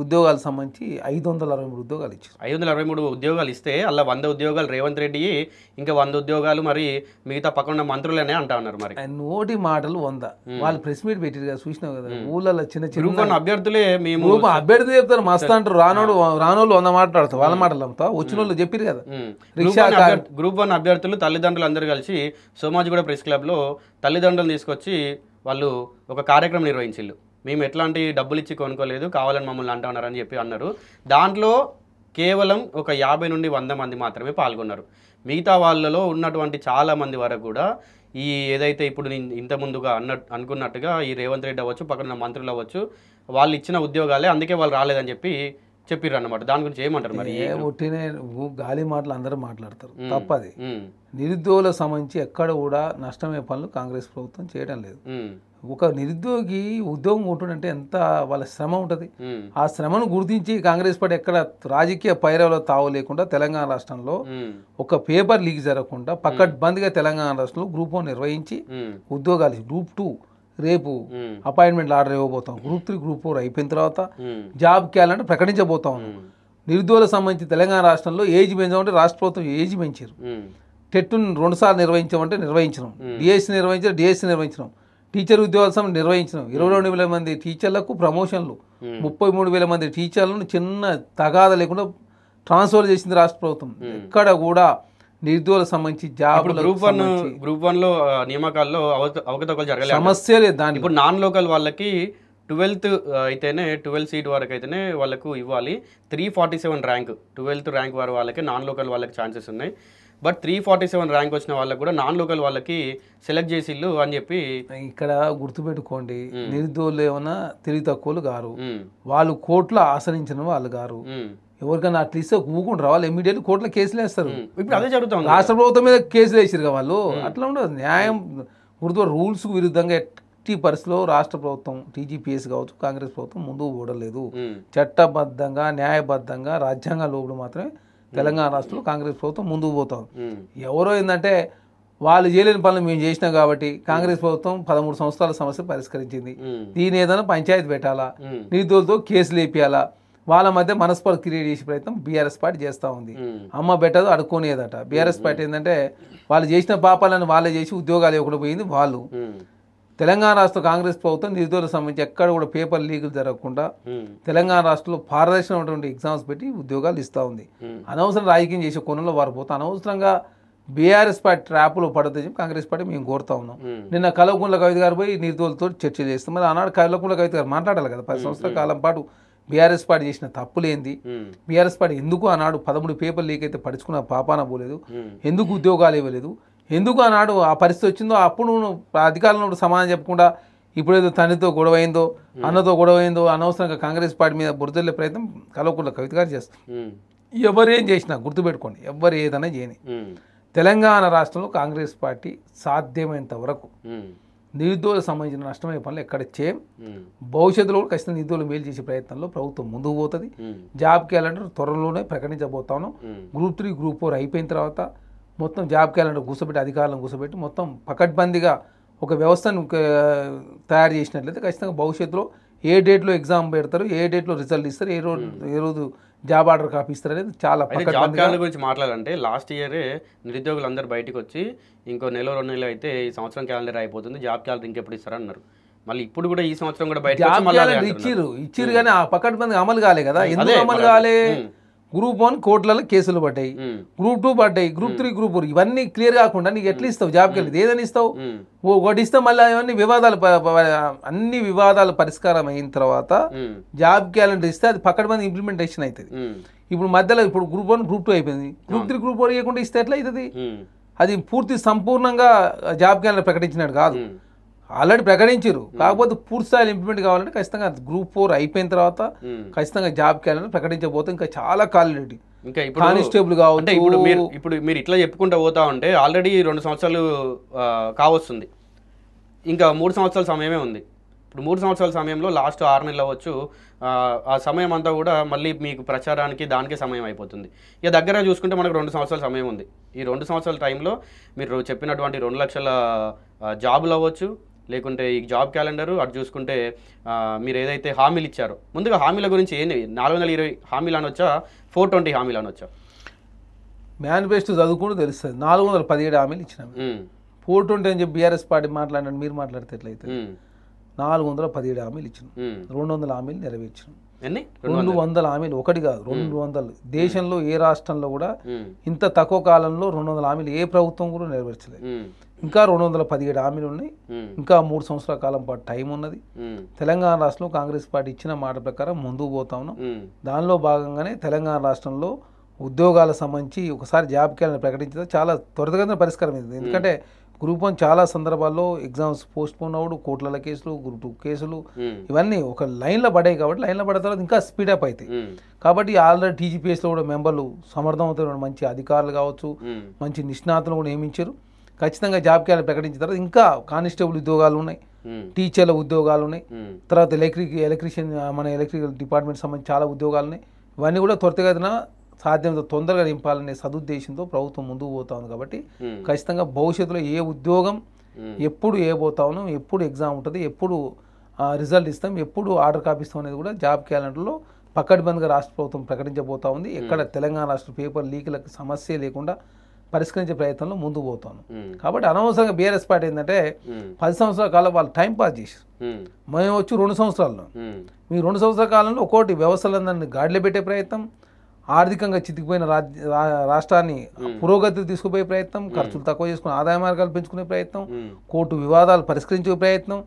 Speaker 2: ఉద్యోగాలకు సంబంధించి 563 ఉద్యోగాలు ఇచ్చారు.
Speaker 1: 563 ఉద్యోగాలు ఇస్తే అలా 100 ఉద్యోగాలు రేవంత్ రెడ్డి, ఇంకా 100 ఉద్యోగాలు మరి మిగతా పక్కన మంత్రులనే అంటా ఉన్నారు. మరి
Speaker 2: నోటి మాటలు 100 వాళ్ళు ప్రెస్ మీట్ పెట్టారు కదా, చూసినావు కదా. ఊళ్ళలో చిన్న చిన్న
Speaker 1: అభ్యర్థులే మేము
Speaker 2: అభ్యర్థి చెప్తారు, మస్తు అంటారు. రానోళ్ళు 100 మాట్లాడతారు, వాళ్ళ మాటలు అమ్ముతా. వచ్చిన వాళ్ళు చెప్పారు కదా.
Speaker 1: గ్రూప్ 1 అభ్యర్థులు తల్లిదండ్రులు అందరూ కలిసి సోమాజిగూడ ప్రెస్ క్లబ్లో తల్లిదండ్రులు తీసుకొచ్చి వాళ్ళు ఒక కార్యక్రమం నిర్వహించిళ్ళు. మేము ఎట్లాంటి డబ్బులు ఇచ్చి కొనుక్కోలేదు, కావాలని మమ్మల్ని అంటా ఉన్నారని చెప్పి అన్నారు. దాంట్లో కేవలం ఒక 50 నుండి 100 మంది మాత్రమే పాల్గొన్నారు. మిగతా వాళ్ళలో ఉన్నటువంటి చాలామంది వరకు కూడా ఈ ఏదైతే ఇప్పుడు నేను ఇంత ముందుగా అనుకున్నట్టుగా ఈ రేవంత్ రెడ్డి అవ్వచ్చు, పక్కన మంత్రులు అవ్వచ్చు, వాళ్ళు ఇచ్చిన ఉద్యోగాలే, అందుకే వాళ్ళు రాలేదని చెప్పిర్రు అన్నమాట. దాని గురించి ఏమంటారు మరి?
Speaker 2: ఒట్టినే గాలి మాటలు అందరూ మాట్లాడతారు, తప్పది. నిరుద్యోగులకు సంబంధించి ఎక్కడ కూడా నష్టమే పనులు కాంగ్రెస్ ప్రభుత్వం చేయడం లేదు. ఒక నిరుద్యోగి ఉద్యోగం ఉంటుందంటే ఎంత వాళ్ళ శ్రమ ఉంటుంది. ఆ శ్రమను గుర్తించి కాంగ్రెస్ పార్టీ ఎక్కడ రాజకీయ పైరవలో తావు లేకుండా తెలంగాణ రాష్ట్రంలో ఒక పేపర్ లీక్ జరగకుండా పక్కడ్బందీగా తెలంగాణ రాష్ట్రంలో గ్రూప్ 1 నిర్వహించి ఉద్యోగాలు, గ్రూప్ 2 రేపు అపాయింట్మెంట్ ఆర్డర్ ఇవ్వబోతాం, గ్రూప్ 3 గ్రూప్ 4 అయిపోయిన తర్వాత జాబ్ క్యాలెండర్ ప్రకటించబోతాం. నిరుద్యోగులకు సంబంధించి తెలంగాణ రాష్ట్రంలో ఏజ్ పెంచామంటే రాష్ట్ర ప్రభుత్వం ఏజ్ పెంచారు. టెట్ను 2 సార్లు నిర్వహించామంటే నిర్వహించినాం, డిఎస్సి నిర్వహించినాం, టీచర్ ఉద్యోగాల సంబంధించి నిర్వహించినాం. 22,000 మంది టీచర్లకు ప్రమోషన్లు, 33,000 మంది టీచర్లను చిన్న తగాద లేకుండా ట్రాన్స్ఫర్ చేసింది రాష్ట్ర ప్రభుత్వం. ఎక్కడ కూడా నిరుద్యోగులకు సంబంధించి జాబ్
Speaker 1: గ్రూప్ 1 లో నియామకాల్లో అవకతవకలు జరగలేదు,
Speaker 2: సమస్య లేదు. దాని
Speaker 1: ఇప్పుడు నాన్ లోకల్ వాళ్ళకి 12th అయితేనే 12 సీట్ వరకు అయితేనే వాళ్ళకు ఇవ్వాలి. 347 ర్యాంక్ 12th ర్యాంక్ వారు వాళ్ళకి, నాన్ లోకల్ వాళ్ళకి ఛాన్సెస్ ఉన్నాయి. బట్ 347 ర్యాంక్ వచ్చిన వాళ్ళకి కూడా నాన్ లోకల్ వాళ్ళకి సెలెక్ట్ చేసిళ్ళు అని చెప్పి
Speaker 2: ఇక్కడ గుర్తుపెట్టుకోండి. నిరుద్యోగులు ఏమన్నా తెలివి తక్కువలు గారు, వాళ్ళు కోర్టులో ఆశ్రయించిన వాళ్ళు గారు. ఎవరికైనా అట్లా ఇస్తే ఊకుంటారు, వాళ్ళు ఇమీడియట్ కోర్టులో కేసులు వేస్తారు.
Speaker 1: ఇప్పుడు అదే జరుగుతుంది,
Speaker 2: రాష్ట్ర ప్రభుత్వం మీద కేసులు వేసారు వాళ్ళు. అట్లా ఉండదు. న్యాయం రూల్స్ విరుద్ధంగా ఎట్టి పరిస్థితిలో రాష్ట్ర ప్రభుత్వం టీజీపీఎస్ కావచ్చు కాంగ్రెస్ ప్రభుత్వం ముందుకు పోవడలేదు. చట్టబద్ధంగా న్యాయబద్ధంగా రాజ్యాంగ లోబడి మాత్రమే తెలంగాణ రాష్ట్రంలో కాంగ్రెస్ ప్రభుత్వం ముందుకు పోతాం. ఎవరో ఏంటంటే వాళ్ళు చేయలేని పనులు మేము చేసినాం కాబట్టి కాంగ్రెస్ ప్రభుత్వం 13 సంవత్సరాల సమస్య పరిష్కరించింది. దీని ఏదైనా పంచాయతీ పెట్టాలా, నిధులతో కేసులు వేపియాలా, వాళ్ళ మధ్య మనస్పర్ధ క్రియేట్ చేసే ప్రయత్నం బీఆర్ఎస్ పార్టీ చేస్తూ ఉంది. అమ్మ పెట్టదు అడుక్కోనేదట. బీఆర్ఎస్ పార్టీ ఏంటంటే వాళ్ళు చేసిన పాపాలను వాళ్ళే చేసి ఉద్యోగాలు ఇవ్వకుండా పోయింది వాళ్ళు. తెలంగాణ రాష్ట్ర కాంగ్రెస్ ప్రభుత్వం నిధులకు సంబంధించి ఎక్కడ కూడా పేపర్ లీకులు జరగకుండా తెలంగాణ రాష్ట్రంలో పారదర్శకమైనటువంటి ఎగ్జామ్స్ పెట్టి ఉద్యోగాలు ఇస్తూ ఉంది. అనవసరం రాజకీయం చేసే కొనలో వారు పోతే అనవసరంగా బీఆర్ఎస్ పార్టీ ట్రాప్లో పడతాయి కాంగ్రెస్ పార్టీ మేము కోరుతా ఉన్నాం. నిన్న కల్వకుంట్ల కవిత గారు పోయి నిధులతో చర్చ చేస్తాం. మరి ఆనాడు కల్వకుంట్ల కవిత గారు మాట్లాడాలి కదా. 10 సంవత్సరాల కాలం పాటు బీఆర్ఎస్ పార్టీ చేసిన తప్పులేంది, బీఆర్ఎస్ పార్టీ ఎందుకు ఆనాడు 13 పేపర్ లీక్ అయితే పడుచుకున్న పాపాన పోలేదు, ఎందుకు ఉద్యోగాలు ఇవ్వలేదు, ఎందుకు ఆనాడు ఆ పరిస్థితి వచ్చిందో అప్పుడు అధికారంలో సమాధానం చెప్పకుండా ఇప్పుడేదో తండ్రితో గొడవైందో అన్నతో గొడవైందో అనవసరంగా కాంగ్రెస్ పార్టీ మీద బురదల్లే ప్రయత్నం కల్వకుంట్ల కవిత గారు చేస్తారు. ఎవరేం చేసినా గుర్తుపెట్టుకోండి, ఎవరు ఏదైనా చేయని తెలంగాణ రాష్ట్రంలో కాంగ్రెస్ పార్టీ సాధ్యమైనంత వరకు నిరుద్యోగులకు సంబంధించిన నష్టమయ్యే పనులు ఎక్కడ చేయం. భవిష్యత్తులో కూడా ఖచ్చితంగా నిరుద్యోగులు మేలు చేసే ప్రయత్నంలో ప్రభుత్వం ముందుకు పోతుంది. జాబ్ క్యాలెండర్ త్వరలోనే ప్రకటించబోతాను. గ్రూప్ 3 గ్రూప్ 4 అయిపోయిన తర్వాత మొత్తం జాబ్ క్యాలెండర్ కూర్చోబెట్టి అధికారులను కూర్చోబెట్టి మొత్తం పకడ్బందీగా ఒక వ్యవస్థను తయారు చేసినట్లయితే ఖచ్చితంగా భవిష్యత్తులో ఏ డేట్లో ఎగ్జామ్ పెడతారు, ఏ డేట్లో రిజల్ట్ ఇస్తారు, ఏ రోజు జాబ్ ఆర్డర్ కాపీ ఇస్తారు అనేది చాలా
Speaker 1: జాబ్ క్యాలెండర్ గురించి మాట్లాడాలంటే లాస్ట్ ఇయరే నిరుద్యోగులు అందరూ బయటకు వచ్చి ఇంకో నెల 2 నెలలు అయితే ఈ సంవత్సరం క్యాలెండర్ అయిపోతుంది, జాబ్ క్యాలెండర్ ఇంకెప్పుడు ఇస్తారు అన్నారు. మళ్ళీ ఇప్పుడు కూడా ఈ సంవత్సరం కూడా బయట
Speaker 2: ఇచ్చిరు కానీ ఆ పకడ్బందీ అమలు కాలే కదా. ఎందుకు అమలు కాలే? గ్రూప్ 1 కోర్టులలో కేసులు పడ్డాయి, గ్రూప్ 2 పడ్డాయి, గ్రూప్ 3 గ్రూప్ 4 ఇవన్నీ క్లియర్ కాకుండా నీకు ఎట్లా ఇస్తావు జాబ్ క్యాలెండర్? ఏదని ఇస్తావు? ఒకటి ఇస్తే మళ్ళీ అవన్నీ అన్ని వివాదాలు పరిష్కారం అయిన తర్వాత జాబ్ క్యాలెండర్ ఇస్తే అది పకడ్బందీ ఇంప్లిమెంటేషన్ అవుతుంది. ఇప్పుడు మధ్యలో ఇప్పుడు గ్రూప్ 1 గ్రూప్ 2 అయిపోయింది, గ్రూప్ 3 గ్రూప్ 4 ఇవ్వకుండా ఇస్తే ఎట్లా అవుతుంది? అది పూర్తి సంపూర్ణంగా జాబ్ క్యాలెండర్ ప్రకటించినట్టు కాదు. ఆల్రెడీ ప్రకటించారు, కాకపోతే పూర్తి స్థాయిలో ఇంప్లిమెంట్ కావాలంటే ఖచ్చితంగా గ్రూప్ 4 అయిపోయిన తర్వాత ఖచ్చితంగా జాబ్ క్యాలెండర్ ప్రకటించబోతే ఇంకా చాలా కాలిటీ
Speaker 1: ఇంకా
Speaker 2: కానిస్టేబుల్ కావచ్చు.
Speaker 1: ఇప్పుడు మీరు ఇట్లా చెప్పుకుంటూ పోతా ఉంటే ఆల్రెడీ 2 సంవత్సరాలు కావస్తుంది, ఇంకా 3 సంవత్సరాల సమయమే ఉంది. ఇప్పుడు 3 సంవత్సరాల సమయంలో లాస్ట్ 6 నెలలు అవ్వచ్చు, ఆ సమయం అంతా కూడా మళ్ళీ మీకు ప్రచారానికి దానికే సమయం అయిపోతుంది. ఇక దగ్గర చూసుకుంటే మనకు 2 సంవత్సరాల సమయం ఉంది. ఈ 2 సంవత్సరాల టైంలో మీరు చెప్పినటువంటి 2 లక్షల జాబులు అవ్వచ్చు, లేకుంటే ఈ జాబ్ క్యాలెండరు అటు చూసుకుంటే మీరు ఏదైతే హామీలు ఇచ్చారో, ముందుగా హామీల గురించి ఏంటి? 420 హామీలు అనొచ్చా, 420 హామీలు అనొచ్చా?
Speaker 2: మేనిఫెస్టో చదువుకుంటూ తెలుస్తుంది. 417 హామీలు ఇచ్చినాం. 420 అని చెప్పి బీఆర్ఎస్ పార్టీ మాట్లాడినట్టు మీరు మాట్లాడితే ఎట్లయితే 417 హామీలు ఇచ్చినాం, 200 హామీలు నెరవేర్చినాం. 200 హామీలు ఒకటి కాదు 200. దేశంలో ఏ రాష్ట్రంలో కూడా ఇంత తక్కువ కాలంలో 200 హామీలు ఏ ప్రభుత్వం కూడా నెరవేర్చలేదు. ఇంకా 217 హామీలు ఉన్నాయి. ఇంకా 3 సంవత్సరాల కాలం పాటు టైం ఉన్నది. తెలంగాణ రాష్ట్రంలో కాంగ్రెస్ పార్టీ ఇచ్చిన మాట ప్రకారం ముందుకు పోతా ఉన్నాం. దానిలో భాగంగానే తెలంగాణ రాష్ట్రంలో ఉద్యోగాలకు సంబంధించి ఒకసారి జాబ్ క్యాలెండర్ ప్రకటించడం చాలా త్వరితగతిన పరిష్కారం అయింది. ఎందుకంటే గ్రూప్ 1 చాలా సందర్భాల్లో ఎగ్జామ్స్ పోస్ట్ పోన్ అవ్వడు, కోట్ల కేసులు, గ్రూప్ 2 కేసులు ఇవన్నీ ఒక లైన్లో పడ్డాయి. కాబట్టి లైన్లో పడిన తర్వాత ఇంకా స్పీడప్ అవుతాయి. కాబట్టి ఆల్రెడీ టీజీపీఎస్లో కూడా మెంబర్లు సమర్థవంతమైన మంచి అధికారులు కావచ్చు, మంచి నిష్ణాతులు కూడా నియమించారు. ఖచ్చితంగా జాబ్ క్యాలెండర్ ప్రకటించిన తర్వాత ఇంకా కానిస్టేబుల్ ఉద్యోగాలు ఉన్నాయి, టీచర్ల ఉద్యోగాలు ఉన్నాయి, తర్వాత ఎలక్ట్రీషియన్ మన ఎలక్ట్రికల్ డిపార్ట్మెంట్ సంబంధించి చాలా ఉద్యోగాలు ఉన్నాయి. ఇవన్నీ కూడా త్వరితగతిన సాధ్యమైనంత తొందరగా నింపాలనే సదుద్దేశంతో ప్రభుత్వం ముందుకు పోతా ఉంది. కాబట్టి ఖచ్చితంగా భవిష్యత్తులో ఏ ఉద్యోగం ఎప్పుడు ఏ పోతా ఉన్నాం, ఎప్పుడు ఎగ్జామ్ ఉంటుంది, ఎప్పుడు రిజల్ట్ ఇస్తాం, ఎప్పుడు ఆర్డర్ కాపీ ఇస్తాం అనేది కూడా జాబ్ క్యాలెండర్లో పకడ్బందీగా రాష్ట్ర ప్రభుత్వం ప్రకటించబోతా ఉంది. ఎక్కడ తెలంగాణ రాష్ట్ర పేపర్ లీకులకు సమస్య లేకుండా పరిష్కరించే ప్రయత్నంలో ముందుకు పోతాను. కాబట్టి అనవసరంగా బీఆర్ఎస్ పార్టీ ఏంటంటే 10 సంవత్సరాల కాలం వాళ్ళు టైం పాస్ చేసి మేము వచ్చి 2 సంవత్సరాల్లో మీ 2 సంవత్సరాల కాలంలో ఒక్కోటి వ్యవస్థలందరినీ గాడిలో పెట్టే ప్రయత్నం, ఆర్థికంగా చితికిపోయిన రాష్ట్రాన్ని పురోగతి తీసుకుపోయే ప్రయత్నం, ఖర్చులు తక్కువ చేసుకుని ఆదాయ మార్గాలు పెంచుకునే ప్రయత్నం, కోర్టు వివాదాలు పరిష్కరించే ప్రయత్నం,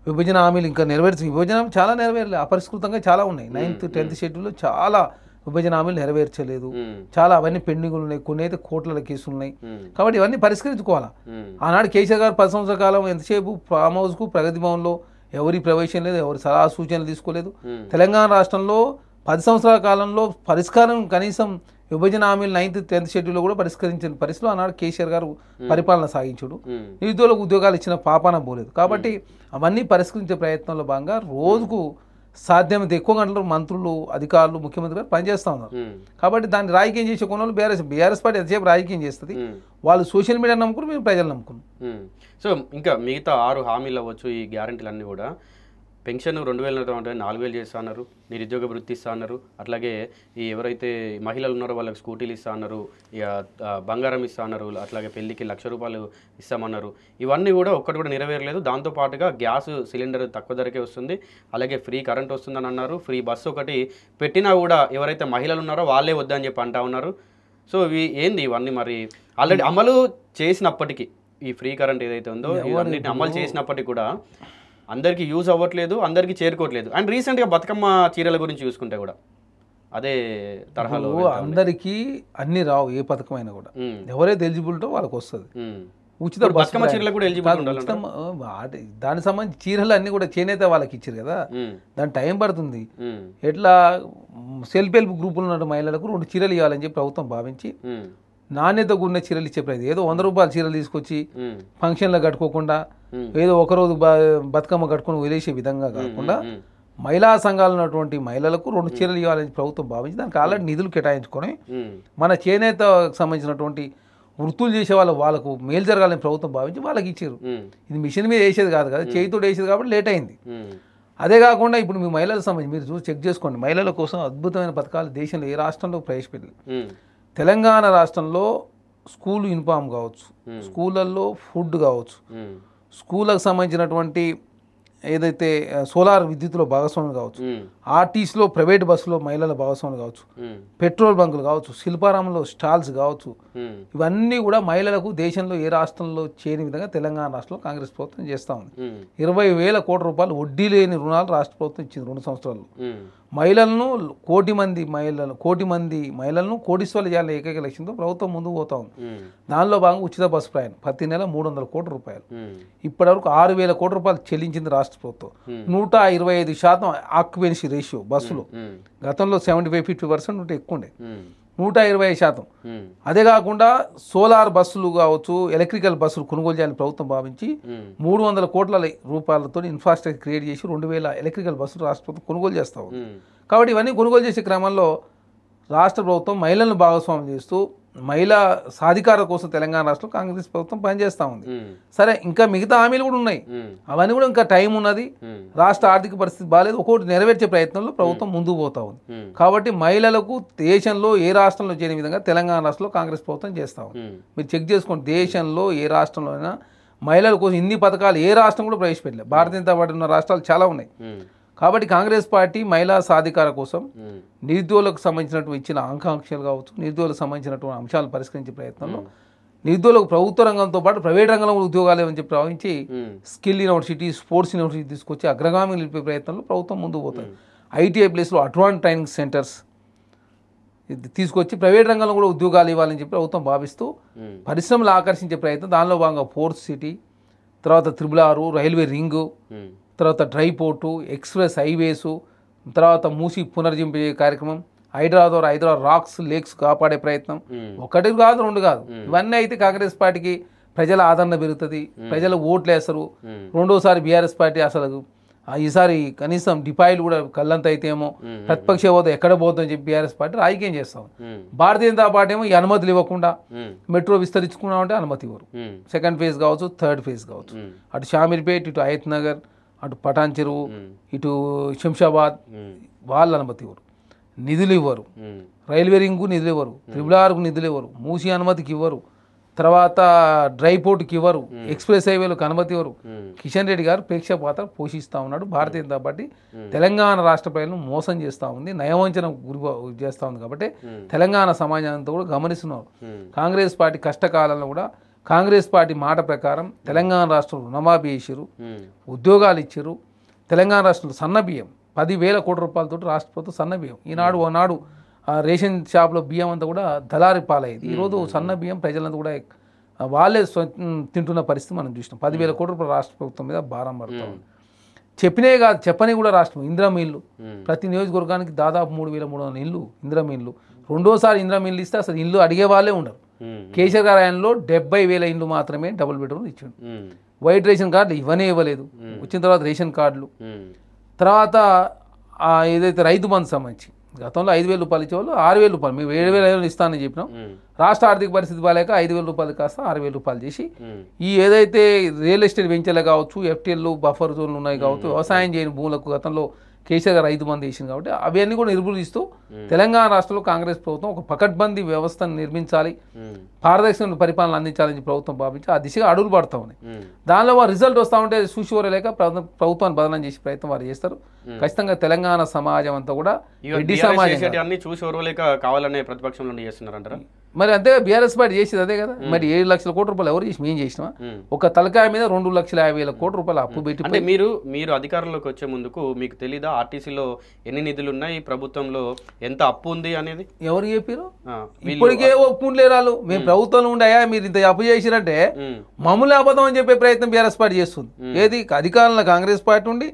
Speaker 2: విభజన హామీలు ఇంకా విభజన చాలా నెరవేరలేదు, అపరిష్కృతంగా చాలా ఉన్నాయి. 9th 10th షెడ్యూల్లో చాలా విభజన హామీలు నెరవేర్చలేదు, చాలా అవన్నీ పెండింగులు ఉన్నాయి, కొన్ని అయితే కోట్ల కేసులు ఉన్నాయి. కాబట్టి ఇవన్నీ పరిష్కరించుకోవాలా. ఆనాడు కేసీఆర్ గారు 10 సంవత్సరాల కాలం ఎంతసేపు ఫామ్ హౌస్కు ప్రగతి భవన్లో ఎవరి ప్రవేశం లేదు, ఎవరి సలహా సూచనలు తీసుకోలేదు. తెలంగాణ రాష్ట్రంలో 10 సంవత్సరాల కాలంలో పరిష్కారం కనీసం విభజన హామీలు 9th 10th షెడ్యూల్లో కూడా పరిష్కరించిన పరిస్థితిలో ఆనాడు కేసీఆర్ గారు పరిపాలన సాగించుడు. నిరుద్యోగులకు ఉద్యోగాలు ఇచ్చిన పాపాన పోలేదు. కాబట్టి అవన్నీ పరిష్కరించే ప్రయత్నంలో భాగంగా రోజుకు సాధ్యమైతే ఎక్కువ గంటలు మంత్రులు, అధికారులు, ముఖ్యమంత్రి గారు పనిచేస్తూ ఉన్నారు. కాబట్టి దాన్ని రాజకీయం చేసే కొనలు బీఆర్ఎస్ పార్టీ ఎంతసేపు రాజకీయం చేస్తుంది. వాళ్ళు సోషల్ మీడియా నమ్ముకుని మేము ప్రజలు నమ్ముకున్నాం.
Speaker 1: సో ఇంకా మిగతా 6 హామీలు అవ్వచ్చు, ఈ గ్యారంటీలన్నీ కూడా పెన్షన్ 2000 4000 చేస్తా అన్నారు, నిరుద్యోగ వృత్తి ఇస్తా అన్నారు, అట్లాగే ఈ ఎవరైతే మహిళలు ఉన్నారో వాళ్ళకి స్కూటీలు ఇస్తా అన్నారు, ఇక బంగారం ఇస్తా అన్నారు, అట్లాగే పెళ్లికి 1,00,000 రూపాయలు ఇస్తామన్నారు. ఇవన్నీ కూడా ఒక్కటి కూడా నెరవేరలేదు. దాంతోపాటుగా గ్యాస్ సిలిండర్ తక్కువ ధరకే వస్తుంది, అలాగే ఫ్రీ కరెంట్ వస్తుందని అన్నారు. ఫ్రీ బస్సు ఒకటి పెట్టినా కూడా ఎవరైతే మహిళలు ఉన్నారో వాళ్ళే వద్దని చెప్పి అంటా ఉన్నారు. సో ఇవి ఏంది ఇవన్నీ మరి ఆల్రెడీ అమలు చేసినప్పటికీ ఈ ఫ్రీ కరెంట్ ఏదైతే ఉందో ఇవన్నిటిని అమలు చేసినప్పటికీ కూడా అందరికీ యూజ్ అవ్వట్లేదు, అందరికీ చేరుకోవట్లేదు. అండ్ రీసెంట్గా బతుకమ్మ చీరల గురించి చూసుకుంటే కూడా అదే తరహాలో
Speaker 2: అందరికీ అన్ని రావు, ఏ పథకమైనా కూడా ఎవరైతే ఎలిజిబుల్టో వాళ్ళకి వస్తుంది. ఉచిత
Speaker 1: బతుకమ్మ చీరలు కూడా ఎలిజిబుల్
Speaker 2: దానికి సంబంధించి చీరలు అన్ని కూడా చేనేత వాళ్ళకి ఇచ్చారు కదా, దాని టైం పడుతుంది. ఎట్లా సెల్ఫ్ హెల్ప్ గ్రూపులు ఉన్న మహిళలకు 2 చీరలు ఇవ్వాలని చెప్పి ప్రభుత్వం భావించి నాణ్యత కూడిన చీరలు ఇచ్చే ప్రయత్నం. ఏదో 100 రూపాయల చీరలు తీసుకొచ్చి ఫంక్షన్లో కట్టుకోకుండా ఏదో ఒకరోజు బతుకమ్మ కట్టుకుని వదిలేసే విధంగా కాకుండా మహిళా సంఘాలు ఉన్నటువంటి మహిళలకు 2 చీరలు ఇవ్వాలని ప్రభుత్వం భావించి దానికి ఆల్రెడీ నిధులు కేటాయించుకొని మన చేనేతకు సంబంధించినటువంటి వృత్తులు చేసే వాళ్ళకు మేలు జరగాలని ప్రభుత్వం భావించి వాళ్ళకి ఇచ్చారు. ఇది మిషన్ మీద వేసేది కాదు కదా, చేతితో వేసేది కాబట్టి లేట్ అయింది. అదే కాకుండా ఇప్పుడు మీ మహిళలకు సంబంధించి మీరు చూసి చెక్ చేసుకోండి, మహిళల కోసం అద్భుతమైన పథకాలు దేశంలో ఏ రాష్ట్రంలో ప్రవేశపెట్టారు. తెలంగాణ రాష్ట్రంలో స్కూల్ యూనిఫామ్ కావచ్చు, స్కూళ్ళల్లో ఫుడ్ కావచ్చు, స్కూళ్ళకు సంబంధించినటువంటి ఏదైతే సోలార్ విద్యుత్తులో భాగస్వాములు కావచ్చు, ఆర్టీసీలో ప్రైవేట్ బస్సులో మహిళల భాగస్వాములు కావచ్చు, పెట్రోల్ బంకులు కావచ్చు, శిల్పారామంలో స్టాల్స్ కావచ్చు, ఇవన్నీ కూడా మహిళలకు దేశంలో ఏ రాష్ట్రంలో చేయని విధంగా తెలంగాణ రాష్ట్రంలో కాంగ్రెస్ ప్రభుత్వం చేస్తూ ఉంది. 20,000 కోట్ల రూపాయలు వడ్డీ లేని రుణాలు రాష్ట్ర ప్రభుత్వం ఇచ్చింది 2 సంవత్సరాల్లో. మహిళలను కోటి మంది మహిళలను కోటీశ్వర్లు చేయాలని ఏకైక లక్ష్యంతో ప్రభుత్వం ముందుకు పోతా ఉంది. దానిలో భాగంగా ఉచిత బస్సు ప్రయాణం ప్రతి నెల 300 కోట్ల రూపాయలు, ఇప్పటివరకు 6,000 కోట్ల రూపాయలు చెల్లించింది రాష్ట్ర ప్రభుత్వం. 125% ఆక్యుపెన్సీ రేషియో బస్సులో, గతంలో 75-50% ఉంటే ఎక్కువ ఉండే, 120%. అదే కాకుండా సోలార్ బస్సులు కావచ్చు, ఎలక్ట్రికల్ బస్సులు కొనుగోలు చేయాలని ప్రభుత్వం భావించి 300 కోట్ల రూపాయలతో ఇన్ఫ్రాస్ట్రక్చర్ క్రియేట్ చేసి 2,000 ఎలక్ట్రికల్ బస్సులు రాష్ట్ర ప్రభుత్వం కొనుగోలు చేస్తాం. కాబట్టి ఇవన్నీ కొనుగోలు చేసే క్రమంలో రాష్ట్ర ప్రభుత్వం మహిళలను భాగస్వామ్యం చేస్తూ మహిళా సాధికార కోసం తెలంగాణ రాష్ట్రంలో కాంగ్రెస్ ప్రభుత్వం పనిచేస్తూ ఉంది. సరే, ఇంకా మిగతా హామీలు కూడా ఉన్నాయి, అవన్నీ కూడా ఇంకా టైం ఉన్నది. రాష్ట్ర ఆర్థిక పరిస్థితి బాగాలేదు, ఒక్కొక్కటి నెరవేర్చే ప్రయత్నంలో ప్రభుత్వం ముందుకు పోతా ఉంది. కాబట్టి మహిళలకు దేశంలో ఏ రాష్ట్రంలో చేయని విధంగా తెలంగాణ రాష్ట్రంలో కాంగ్రెస్ ప్రభుత్వం చేస్తా ఉంది. మీరు చెక్ చేసుకోండి, దేశంలో ఏ రాష్ట్రంలో అయినా మహిళల కోసం ఇన్ని పథకాలు ఏ రాష్ట్రం కూడా ప్రవేశపెట్టలేదు. భారతీయ జనతా పార్టీ ఉన్న రాష్ట్రాలు చాలా ఉన్నాయి. కాబట్టి కాంగ్రెస్ పార్టీ మహిళా సాధికార కోసం నిరుద్యోగులకు సంబంధించినటువంటి ఇచ్చిన ఆకాంక్షలు కావచ్చు, నిరుద్యోగులకు సంబంధించినటువంటి అంశాలను పరిష్కరించే ప్రయత్నంలో నిరుద్యోగులకు ప్రభుత్వ రంగంతో పాటు ప్రైవేట్ రంగంలో ఉద్యోగాలు ఏమని చెప్పి భావించి స్కిల్ యూనివర్సిటీ, స్పోర్ట్స్ యూనివర్సిటీ తీసుకొచ్చి అగ్రగామి నిలిపే ప్రయత్నంలో ప్రభుత్వం ముందుకు పోతుంది. ఐటీఐ ప్లేస్లో అడ్వాన్స్ ట్రైనింగ్ సెంటర్స్ తీసుకొచ్చి ప్రైవేట్ రంగంలో కూడా ఉద్యోగాలు ఇవ్వాలని చెప్పి ప్రభుత్వం భావిస్తూ పరిశ్రమలు ఆకర్షించే ప్రయత్నం. దానిలో భాగంగా ఫోర్త్ సిటీ, తర్వాత 666 రైల్వే రింగు, తర్వాత డ్రై పోర్టు, ఎక్స్ప్రెస్ హైవేసు, తర్వాత మూసి పునర్జింపే కార్యక్రమం, హైదరాబాద్ రాక్స్ లేక్స్ కాపాడే ప్రయత్నం. 1 కాదు 2 కాదు, ఇవన్నీ అయితే కాంగ్రెస్ పార్టీకి ప్రజల ఆదరణ పెరుగుతుంది, ప్రజలు ఓట్లు వేస్తారు. రెండోసారి బీఆర్ఎస్ పార్టీ అసలు ఈసారి కనీసం డిపాయిలు కూడా కళ్ళంత అయితే ఏమో ప్రతిపక్ష హోదా ఎక్కడ పోతుందని చెప్పి బీఆర్ఎస్ పార్టీ రాజకీయం చేస్తాం. భారతీయ జనతా పార్టీ ఏమో ఈ అనుమతులు ఇవ్వకుండా మెట్రో విస్తరించుకున్నామంటే అనుమతి ఇవ్వరు. 2nd ఫేజ్ కావచ్చు, 3rd ఫేజ్ కావచ్చు, అటు షామీర్పేట్, ఇటు హయత్ నగర్, అటు పటాన్ చెరువు, ఇటు శంషాబాద్ వాళ్ళు అనుమతి ఇవ్వరు, నిధులు ఇవ్వరు. రైల్వే రింగ్కు నిధులు ఇవ్వరు, 666కు నిధులు ఇవ్వరు, మూసి అనుమతికి ఇవ్వరు, తర్వాత డ్రై పోర్టుకి ఇవ్వరు, ఎక్స్ప్రెస్ హైవేలకు అనుమతి ఇవ్వరు. కిషన్ రెడ్డి గారు ప్రేక్షక పాత్ర పోషిస్తూ ఉన్నాడు. భారతీయ జనతా పార్టీ తెలంగాణ రాష్ట్ర ప్రజలను మోసం చేస్తూ ఉంది, నయవంచన గురి చేస్తూ ఉంది. కాబట్టి తెలంగాణ సమాజంతో కూడా గమనిస్తున్నారు. కాంగ్రెస్ పార్టీ కష్టకాలంలో కూడా కాంగ్రెస్ పార్టీ మాట ప్రకారం తెలంగాణ రాష్ట్రంలో రుణమాఫీ చేశారు, ఉద్యోగాలు ఇచ్చారు. తెలంగాణ రాష్ట్రంలో సన్నబియ్యం 10,000 కోట్ల రూపాయలతో రాష్ట్ర ప్రభుత్వం సన్నబియ్యం, ఓనాడు రేషన్ షాప్లో బియ్యం అంతా కూడా దళారి పాలయ్యేది. ఈరోజు సన్న బియ్యం ప్రజలంతా కూడా వాళ్ళే తింటున్న పరిస్థితి మనం చూసినాం. 10,000 కోట్ల రూపాయలు రాష్ట్ర ప్రభుత్వం మీద భారం పడుతూ ఉంది. చెప్పినే కాదు, చెప్పని కూడా రాష్ట్రం ఇందిరమ్మ ఇల్లు ప్రతి నియోజకవర్గానికి దాదాపు 3,300 ఇల్లు ఇందిరమ్మ ఇల్లు, రెండోసారి ఇందిరా మిల్లు ఇస్తే అసలు ఇల్లు అడిగే వాళ్ళే ఉండరు. కేసీఆర్ గారి ఆయనలో 70,000 ఇండ్లు మాత్రమే డబుల్ బెడ్రూమ్ ఇచ్చాడు. వైట్ రేషన్ కార్డులు ఇవ్వలేదు. వచ్చిన తర్వాత రేషన్ కార్డులు, తర్వాత ఏదైతే రైతు బంధు సంబంధించి గతంలో 5,000 రూపాయలు ఇచ్చేవాళ్ళు 6,000 రూపాయలు, మేము 7,500 ఇస్తానని చెప్పినాం. రాష్ట్ర ఆర్థిక పరిస్థితి బాలేక 5,000 రూపాయలు కాస్త 6,000 రూపాయలు చేసి ఈ ఏదైతే రియల్ ఎస్టేట్ వెంచర్లు కావచ్చు, ఎఫ్టీఎల్ బఫర్ జోన్లు ఉన్నాయి కావచ్చు, వ్యవసాయం చేయని భూములకు గతంలో కేసీఆర్ గారు రైతు బంధు చేసింది కాబట్టి అవన్నీ కూడా నిర్మూలిస్తూ తెలంగాణ రాష్ట్రంలో కాంగ్రెస్ ప్రభుత్వం ఒక పకడ్బందీ వ్యవస్థను నిర్మించాలి, పారదర్శక పరిపాలన అందించాలని ప్రభుత్వం భావించి ఆ దిశగా అడుగులు పడతా ఉన్నాయి. దానిలో వారు రిజల్ట్ వస్తూ ఉంటే చూసివరలేక ప్రభుత్వాన్ని బదనం చేసే ప్రయత్నం వారు చేస్తారు. ఖచ్చితంగా తెలంగాణ సమాజం అంతా కూడా రెడ్డి సమాజం
Speaker 1: చూసి ఓర్వలేక కావాలనే ప్రతిపక్షంలో చేస్తున్నారంటారా?
Speaker 2: మరి అంతే బీఆర్ఎస్ పార్టీ చేసేది అదే కదా. మరి 7 లక్షల కోట్ల రూపాయలు ఎవరు చేసి మేము చేసినా? ఒక తలకాయ మీద 2,50,000 కోట్ల రూపాయలు అప్పు పెట్టి
Speaker 1: అంటే మీరు అధికారంలోకి వచ్చే ముందుకు మీకు తెలీదా ఆర్టీసీలో ఎన్ని నిధులు ఉన్నాయి, ప్రభుత్వంలో ఎంత అప్పు ఉంది అనేది?
Speaker 2: ఎవరు చెప్పారు? ఇప్పటికే ఒప్పుకుంటలేరు వాళ్ళు. మేము ప్రభుత్వంలో ఉండాయా మీరు ఇంత అప్పు చేసిరంటే మమ్మల్ని అబద్ధం అని చెప్పే ప్రయత్నం బీఆర్ఎస్ పార్టీ చేస్తుంది. ఏది అధికారంలో కాంగ్రెస్ పార్టీ ఉండి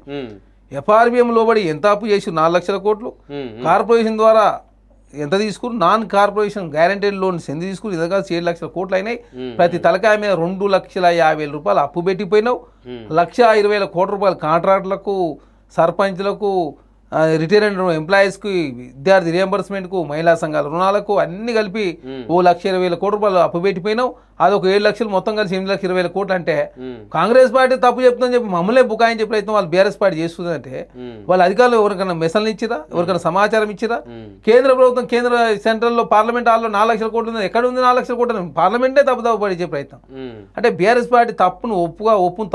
Speaker 2: ఎఫ్ఆర్బిఎం లోబడి ఎంత అప్పు చేసి 4 లక్షల కోట్లు, కార్పొరేషన్ ద్వారా ఎంత తీసుకురు, నాన్ కార్పొరేషన్ గ్యారంటీడ్ లోన్స్ ఎంత తీసుకురు, ఇది కాదు 7 లక్షల కోట్లు అయినాయి. ప్రతి తలకాయ మీద 2,50,000 రూపాయలు అప్పు పెట్టిపోయినావు. 1,20,000 కోట్ల రూపాయలు కాంట్రాక్టులకు, సర్పంచ్లకు, రిటైర్డ్ ఎంప్లాయీస్కి, విద్యార్థి రియంబర్స్మెంట్కు, మహిళా సంఘాల రుణాలకు అన్ని కలిపి 1,20,000 కోట్ల రూపాయలు అప్పు పెట్టిపోయినావు. అదొక 7 లక్షలు మొత్తం కలిసి 8,20,000 కోట్లు అంటే కాంగ్రెస్ పార్టీ తప్పు చెప్తుందని చెప్పి మమ్మల్ని బుకాయించే ప్రయత్నం వాళ్ళు బీఆర్ఎస్ పార్టీ చేస్తుందంటే వాళ్ళ అధికారులు ఎవరికైనా మెసలు ఇచ్చిరా, ఎవరికైనా సమాచారం ఇచ్చిరా? కేంద్ర ప్రభుత్వం సెంట్రల్లో పార్లమెంట్ హాల్లో 4 లక్షల కోట్లు ఉంది. ఎక్కడ ఉంది 4 లక్షల కోట్లు? పార్లమెంటే తప్పు పడిచే ప్రయత్నం. అంటే బీఆర్ఎస్ పార్టీ తప్పును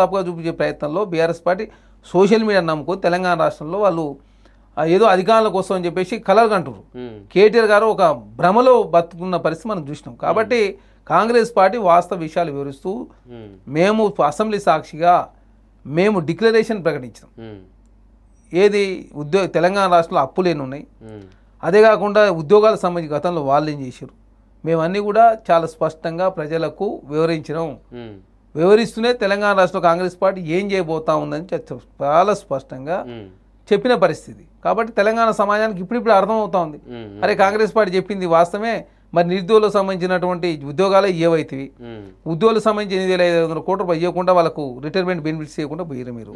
Speaker 2: తప్పుగా చూపించే ప్రయత్నంలో బీఆర్ఎస్ పార్టీ సోషల్ మీడియా నమ్ముకొని తెలంగాణ రాష్ట్రంలో వాళ్ళు ఏదో అధికారుల కోసం అని చెప్పేసి కలలు కంటున్నారు. కేటీఆర్ గారు ఒక భ్రమలో బతుకున్న పరిస్థితి మనం చూసినాం. కాబట్టి కాంగ్రెస్ పార్టీ వాస్తవ విషయాలు వివరిస్తూ మేము అసెంబ్లీ సాక్షిగా మేము డిక్లరేషన్ ప్రకటించాం. ఏది తెలంగాణ రాష్ట్రంలో అప్పులు ఎన్ని ఉన్నాయి, అదే కాకుండా ఉద్యోగాలకు సంబంధించి గతంలో వాళ్ళు ఏం చేశారు, మేమన్నీ కూడా చాలా స్పష్టంగా ప్రజలకు వివరించినాం. వివరిస్తూనే తెలంగాణ రాష్ట్రంలో కాంగ్రెస్ పార్టీ ఏం చేయబోతా ఉందని చాలా స్పష్టంగా చెప్పిన పరిస్థితి. కాబట్టి తెలంగాణ సమాజానికి ఇప్పుడు అర్థమవుతా ఉంది, అరే కాంగ్రెస్ పార్టీ చెప్పింది వాస్తవమే. మరి నిరుద్యోగులకు సంబంధించినటువంటి ఉద్యోగాలే ఏవైతివి, ఉద్యోగులకు సంబంధించి 8,500 కోట్ల రూపాయలు ఇవ్వకుండా వాళ్ళకు రిటైర్మెంట్ బెనిఫిట్స్ ఇవ్వకుండా పోయారు మీరు.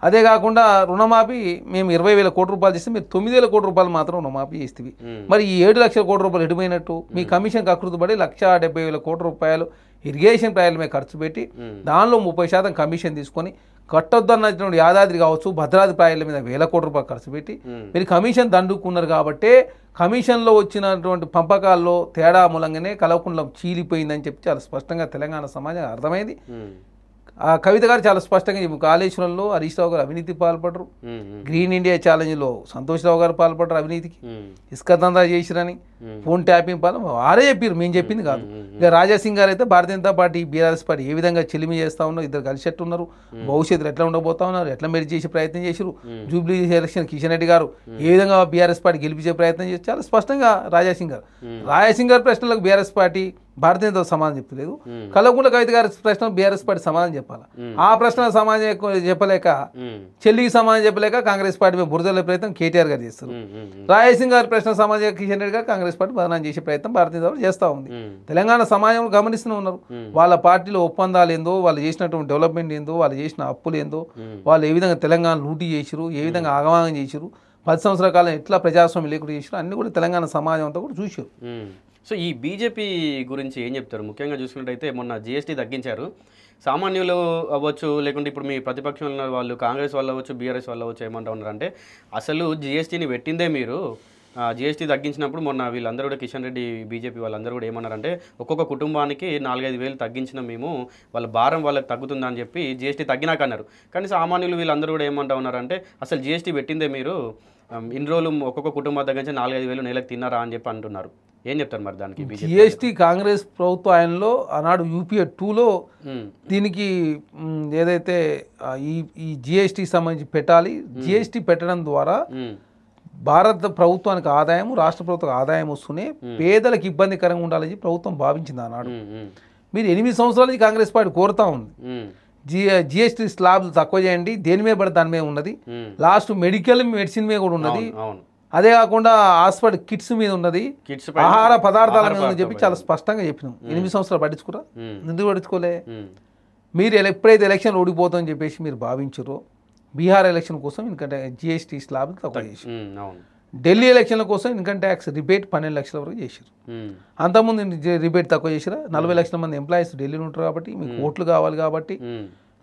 Speaker 2: అదే కాకుండా రుణమాఫీ మేము 20,000 కోట్ల రూపాయలు చేస్తే మీరు 9,000 కోట్ల రూపాయలు మాత్రం రుణమాఫీ చేస్తే మరి ఈ 7 లక్షల కోట్ల రూపాయలు ఎడిపోయినట్టు మీ కమిషన్ కకృతిపడి 1,70,000 కోట్ల రూపాయలు ఇరిగేషన్ ప్రాజెక్టుల మీద ఖర్చు పెట్టి దానిలో 30% కమిషన్ తీసుకొని కట్టొద్దన్నటువంటి యాదాద్రి కావచ్చు, భద్రాద్రి ప్రాజెక్టుల మీద 1,000 కోట్ల రూపాయలు ఖర్చు పెట్టి మీరు కమిషన్ దండుకున్నారు. కాబట్టి కమిషన్లో వచ్చినటువంటి పంపకాల్లో తేడా మూలంగానే కలవకుండా చీలిపోయిందని చెప్పి చాలా స్పష్టంగా తెలంగాణ సమాజం అర్థమైంది. ఆ కవిత గారు చాలా స్పష్టంగా చెప్పి కాళేశ్వరంలో హరీష్ రావు గారు అవినీతి పాల్పడరు, గ్రీన్ ఇండియా ఛాలెంజ్లో సంతోష్ రావు గారు పాల్పడరు అవినీతికి, ఇసుక దందా చేసిరని, ఫోన్ ట్యాపింగ్ వారే చెప్పారు, మేము చెప్పింది కాదు. ఇక రాజాసింగ్ గారు అయితే భారతీయ జనతా పార్టీ బీఆర్ఎస్ పార్టీ ఏ విధంగా చెలిమి చేస్తా ఉన్నారు, ఇద్దరు కలిసేట్టు ఉన్నారు, భవిష్యత్తులో ఎట్లా ఉండబోతా ఉన్నారు, ఎట్లా మెరిట్ చేసే ప్రయత్నం చేశారు, జూబ్లీ ఎలక్షన్ కిషన్ రెడ్డి గారు ఏ విధంగా బీఆర్ఎస్ పార్టీ గెలిపించే ప్రయత్నం చేసి చాలా స్పష్టంగా రాజాసింగ్ గారు ప్రశ్నలకు బీఆర్ఎస్ పార్టీ భారతీయ జనతా సమాధానం చెప్పలేదు. కల్వకుంట్ల కవిత గారి ప్రశ్న బీఆర్ఎస్ పార్టీ సమాధానం చెప్పాలి. ఆ ప్రశ్న సమాధానం చెప్పలేక, చెల్లికి సమాధానం చెప్పలేక కాంగ్రెస్ పార్టీ మీద బురదలే ప్రయత్నం కేటీఆర్ గారు చేస్తారు. రాజాసింగ్ గారి ప్రశ్న సమాధానం కిషన్ రెడ్డి గారు కాంగ్రెస్ పార్టీ బదనాం చేసే ప్రయత్నం భారతీయ జనతా చేస్తూ ఉంది. తెలంగాణ సమాజంలో గమనిస్తూనే ఉన్నారు. వాళ్ళ పార్టీలో ఒప్పందాలు ఏందో, వాళ్ళు చేసినటువంటి డెవలప్మెంట్ ఏందో, వాళ్ళు చేసిన అప్పులు ఏందో, వాళ్ళు ఏ విధంగా తెలంగాణ లూటీ చేసిరు, ఏ విధంగా ఆగమాగం చేసిరు, 10 సంవత్సరాల కాలం ఎట్లా ప్రజాస్వామ్యం లేకుండా చేసిరు, అన్ని కూడా తెలంగాణ సమాజం అంతా కూడా చూసారు.
Speaker 1: సో ఈ బీజేపీ గురించి ఏం చెప్తారు? ముఖ్యంగా చూసుకున్నట్టయితే మొన్న జీఎస్టీ తగ్గించారు. సామాన్యులు అవ్వచ్చు, లేకుంటే ఇప్పుడు మీ ప్రతిపక్షంలో వాళ్ళు కాంగ్రెస్ వాళ్ళు అవ్వచ్చు, బీఆర్ఎస్ వాళ్ళు అవ్వచ్చు, ఏమంటా ఉన్నారంటే అసలు జీఎస్టీని పెట్టిందే మీరు. జీఎస్టీ తగ్గించినప్పుడు మొన్న వీళ్ళందరూ కూడా కిషన్ రెడ్డి బీజేపీ వాళ్ళందరూ కూడా ఏమన్నారంటే ఒక్కొక్క కుటుంబానికి 4-5 వేలు తగ్గించిన మేము, వాళ్ళ భారం వాళ్ళకి తగ్గుతుందని చెప్పి జీఎస్టీ తగ్గినాక అన్నారు. కానీ సామాన్యులు వీళ్ళందరూ కూడా ఏమంటా ఉన్నారంటే అసలు జీఎస్టీ పెట్టిందే మీరు, ఇన్ని రోజులు ఒక్కొక్క కుటుంబం దగ్గర నుంచి 4-5 వేలు నెలకు తిన్నారా అని చెప్పి అంటున్నారు. ఏం చెప్తారు మరి దానికి?
Speaker 2: జిఎస్టీ కాంగ్రెస్ ప్రభుత్వ ఆయనలో ఆనాడు యూపీఏ 2లో దీనికి ఏదైతే ఈ జిఎస్టీ సంబంధించి పెట్టాలి, జిఎస్టీ పెట్టడం ద్వారా భారత ప్రభుత్వానికి ఆదాయం, రాష్ట్ర ప్రభుత్వానికి ఆదాయం వస్తూనే పేదలకు ఇబ్బందికరంగా ఉండాలని ప్రభుత్వం భావించింది ఆనాడు. మీరు 8 సంవత్సరాల నుంచి కాంగ్రెస్ పార్టీ కోరుతా ఉంది జిఎస్టీ స్లాబ్లు తక్కువ చేయండి, దేని మీద పడి దాని మీద ఉన్నది, లాస్ట్ మెడిసిన్ మీద కూడా ఉన్నది, అదే కాకుండా హాస్పిటల్ కిట్స్ మీద ఉన్నది,
Speaker 1: కిడ్స్
Speaker 2: ఆహార పదార్థాల మీద ఉందని చెప్పి చాలా స్పష్టంగా చెప్పినాం. 8 సంవత్సరాలు పట్టించుకురా, ఎందుకు పట్టించుకోలే? మీరు ఎప్పుడైతే ఎలక్షన్ ఓడిపోతామని చెప్పేసి మీరు భావించారో బీహార్ ఎలక్షన్ కోసం ఇన్కమ్ ట్యాక్స్ GST స్లాబ్ తక్కువ చేసి, ఢిల్లీ ఎలక్షన్ల కోసం ఇన్కమ్ ట్యాక్స్ రిబేట్ 12 లక్షల వరకు చేశారు. అంతకుముందు రిబేట్ తక్కువ చేసిరా. 40 లక్షల మంది ఎంప్లాయీస్ ఢిల్లీలో ఉంటారు కాబట్టి, మీకు ఓట్లు కావాలి కాబట్టి,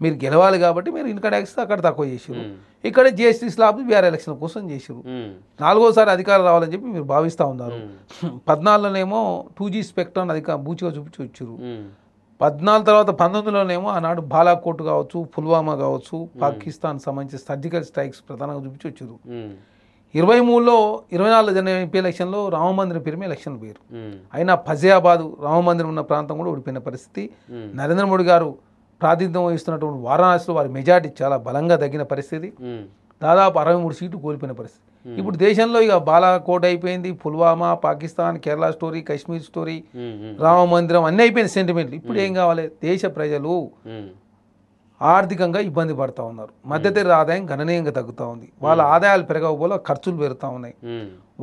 Speaker 2: మీరు గెలవాలి కాబట్టి మీరు ఇన్కమ్ ట్యాక్స్ అక్కడ తక్కువ చేసారు. ఇక్కడ GST స్లాబ్ బీహార్ ఎలక్షన్ కోసం చేసారు. 4వసారి అధికారం రావాలని చెప్పి మీరు భావిస్తూ ఉన్నారు. 14లోనేమో 2G స్పెక్ట్రమ్ బూచిగా చూపించి వచ్చారు. 14 తర్వాత 19లోనేమో ఆనాడు బాలాకోట్ కావచ్చు, పుల్వామా కావచ్చు, పాకిస్తాన్ సంబంధించిన సర్జికల్ స్ట్రైక్స్ ప్రధానంగా చూపించి వచ్చారు. 23లో 24 జనవరి MP ఎలక్షన్లో రామమందిరం పేరు మీద ఎలక్షన్లు పోయారు. అయినా ఫజియాబాద్ రామమందిరం ఉన్న ప్రాంతం కూడా ఓడిపోయిన పరిస్థితి. నరేంద్ర మోడీ గారు ప్రాతినిధ్యం వహిస్తున్నటువంటి వారణాసిలో వారి మెజార్టీ చాలా బలంగా తగ్గిన పరిస్థితి. దాదాపు 63 సీట్లు కోల్పోయిన పరిస్థితి. ఇప్పుడు దేశంలో ఇక బాలాకోట్ అయిపోయింది, పుల్వామా, పాకిస్తాన్, కేరళ స్టోరీ, కాశ్మీర్ స్టోరీ, రామ మందిరం అన్నీ అయిపోయిన సెంటిమెంట్లు. ఇప్పుడు ఏం కావాలి? దేశ ప్రజలు ఆర్థికంగా ఇబ్బంది పడుతూ ఉన్నారు. మధ్యతరగతి ఆదాయం గణనీయంగా తగ్గుతూ ఉంది. వాళ్ళ ఆదాయాలు పెరగకపోతే ఖర్చులు పెరుగుతూ ఉన్నాయి.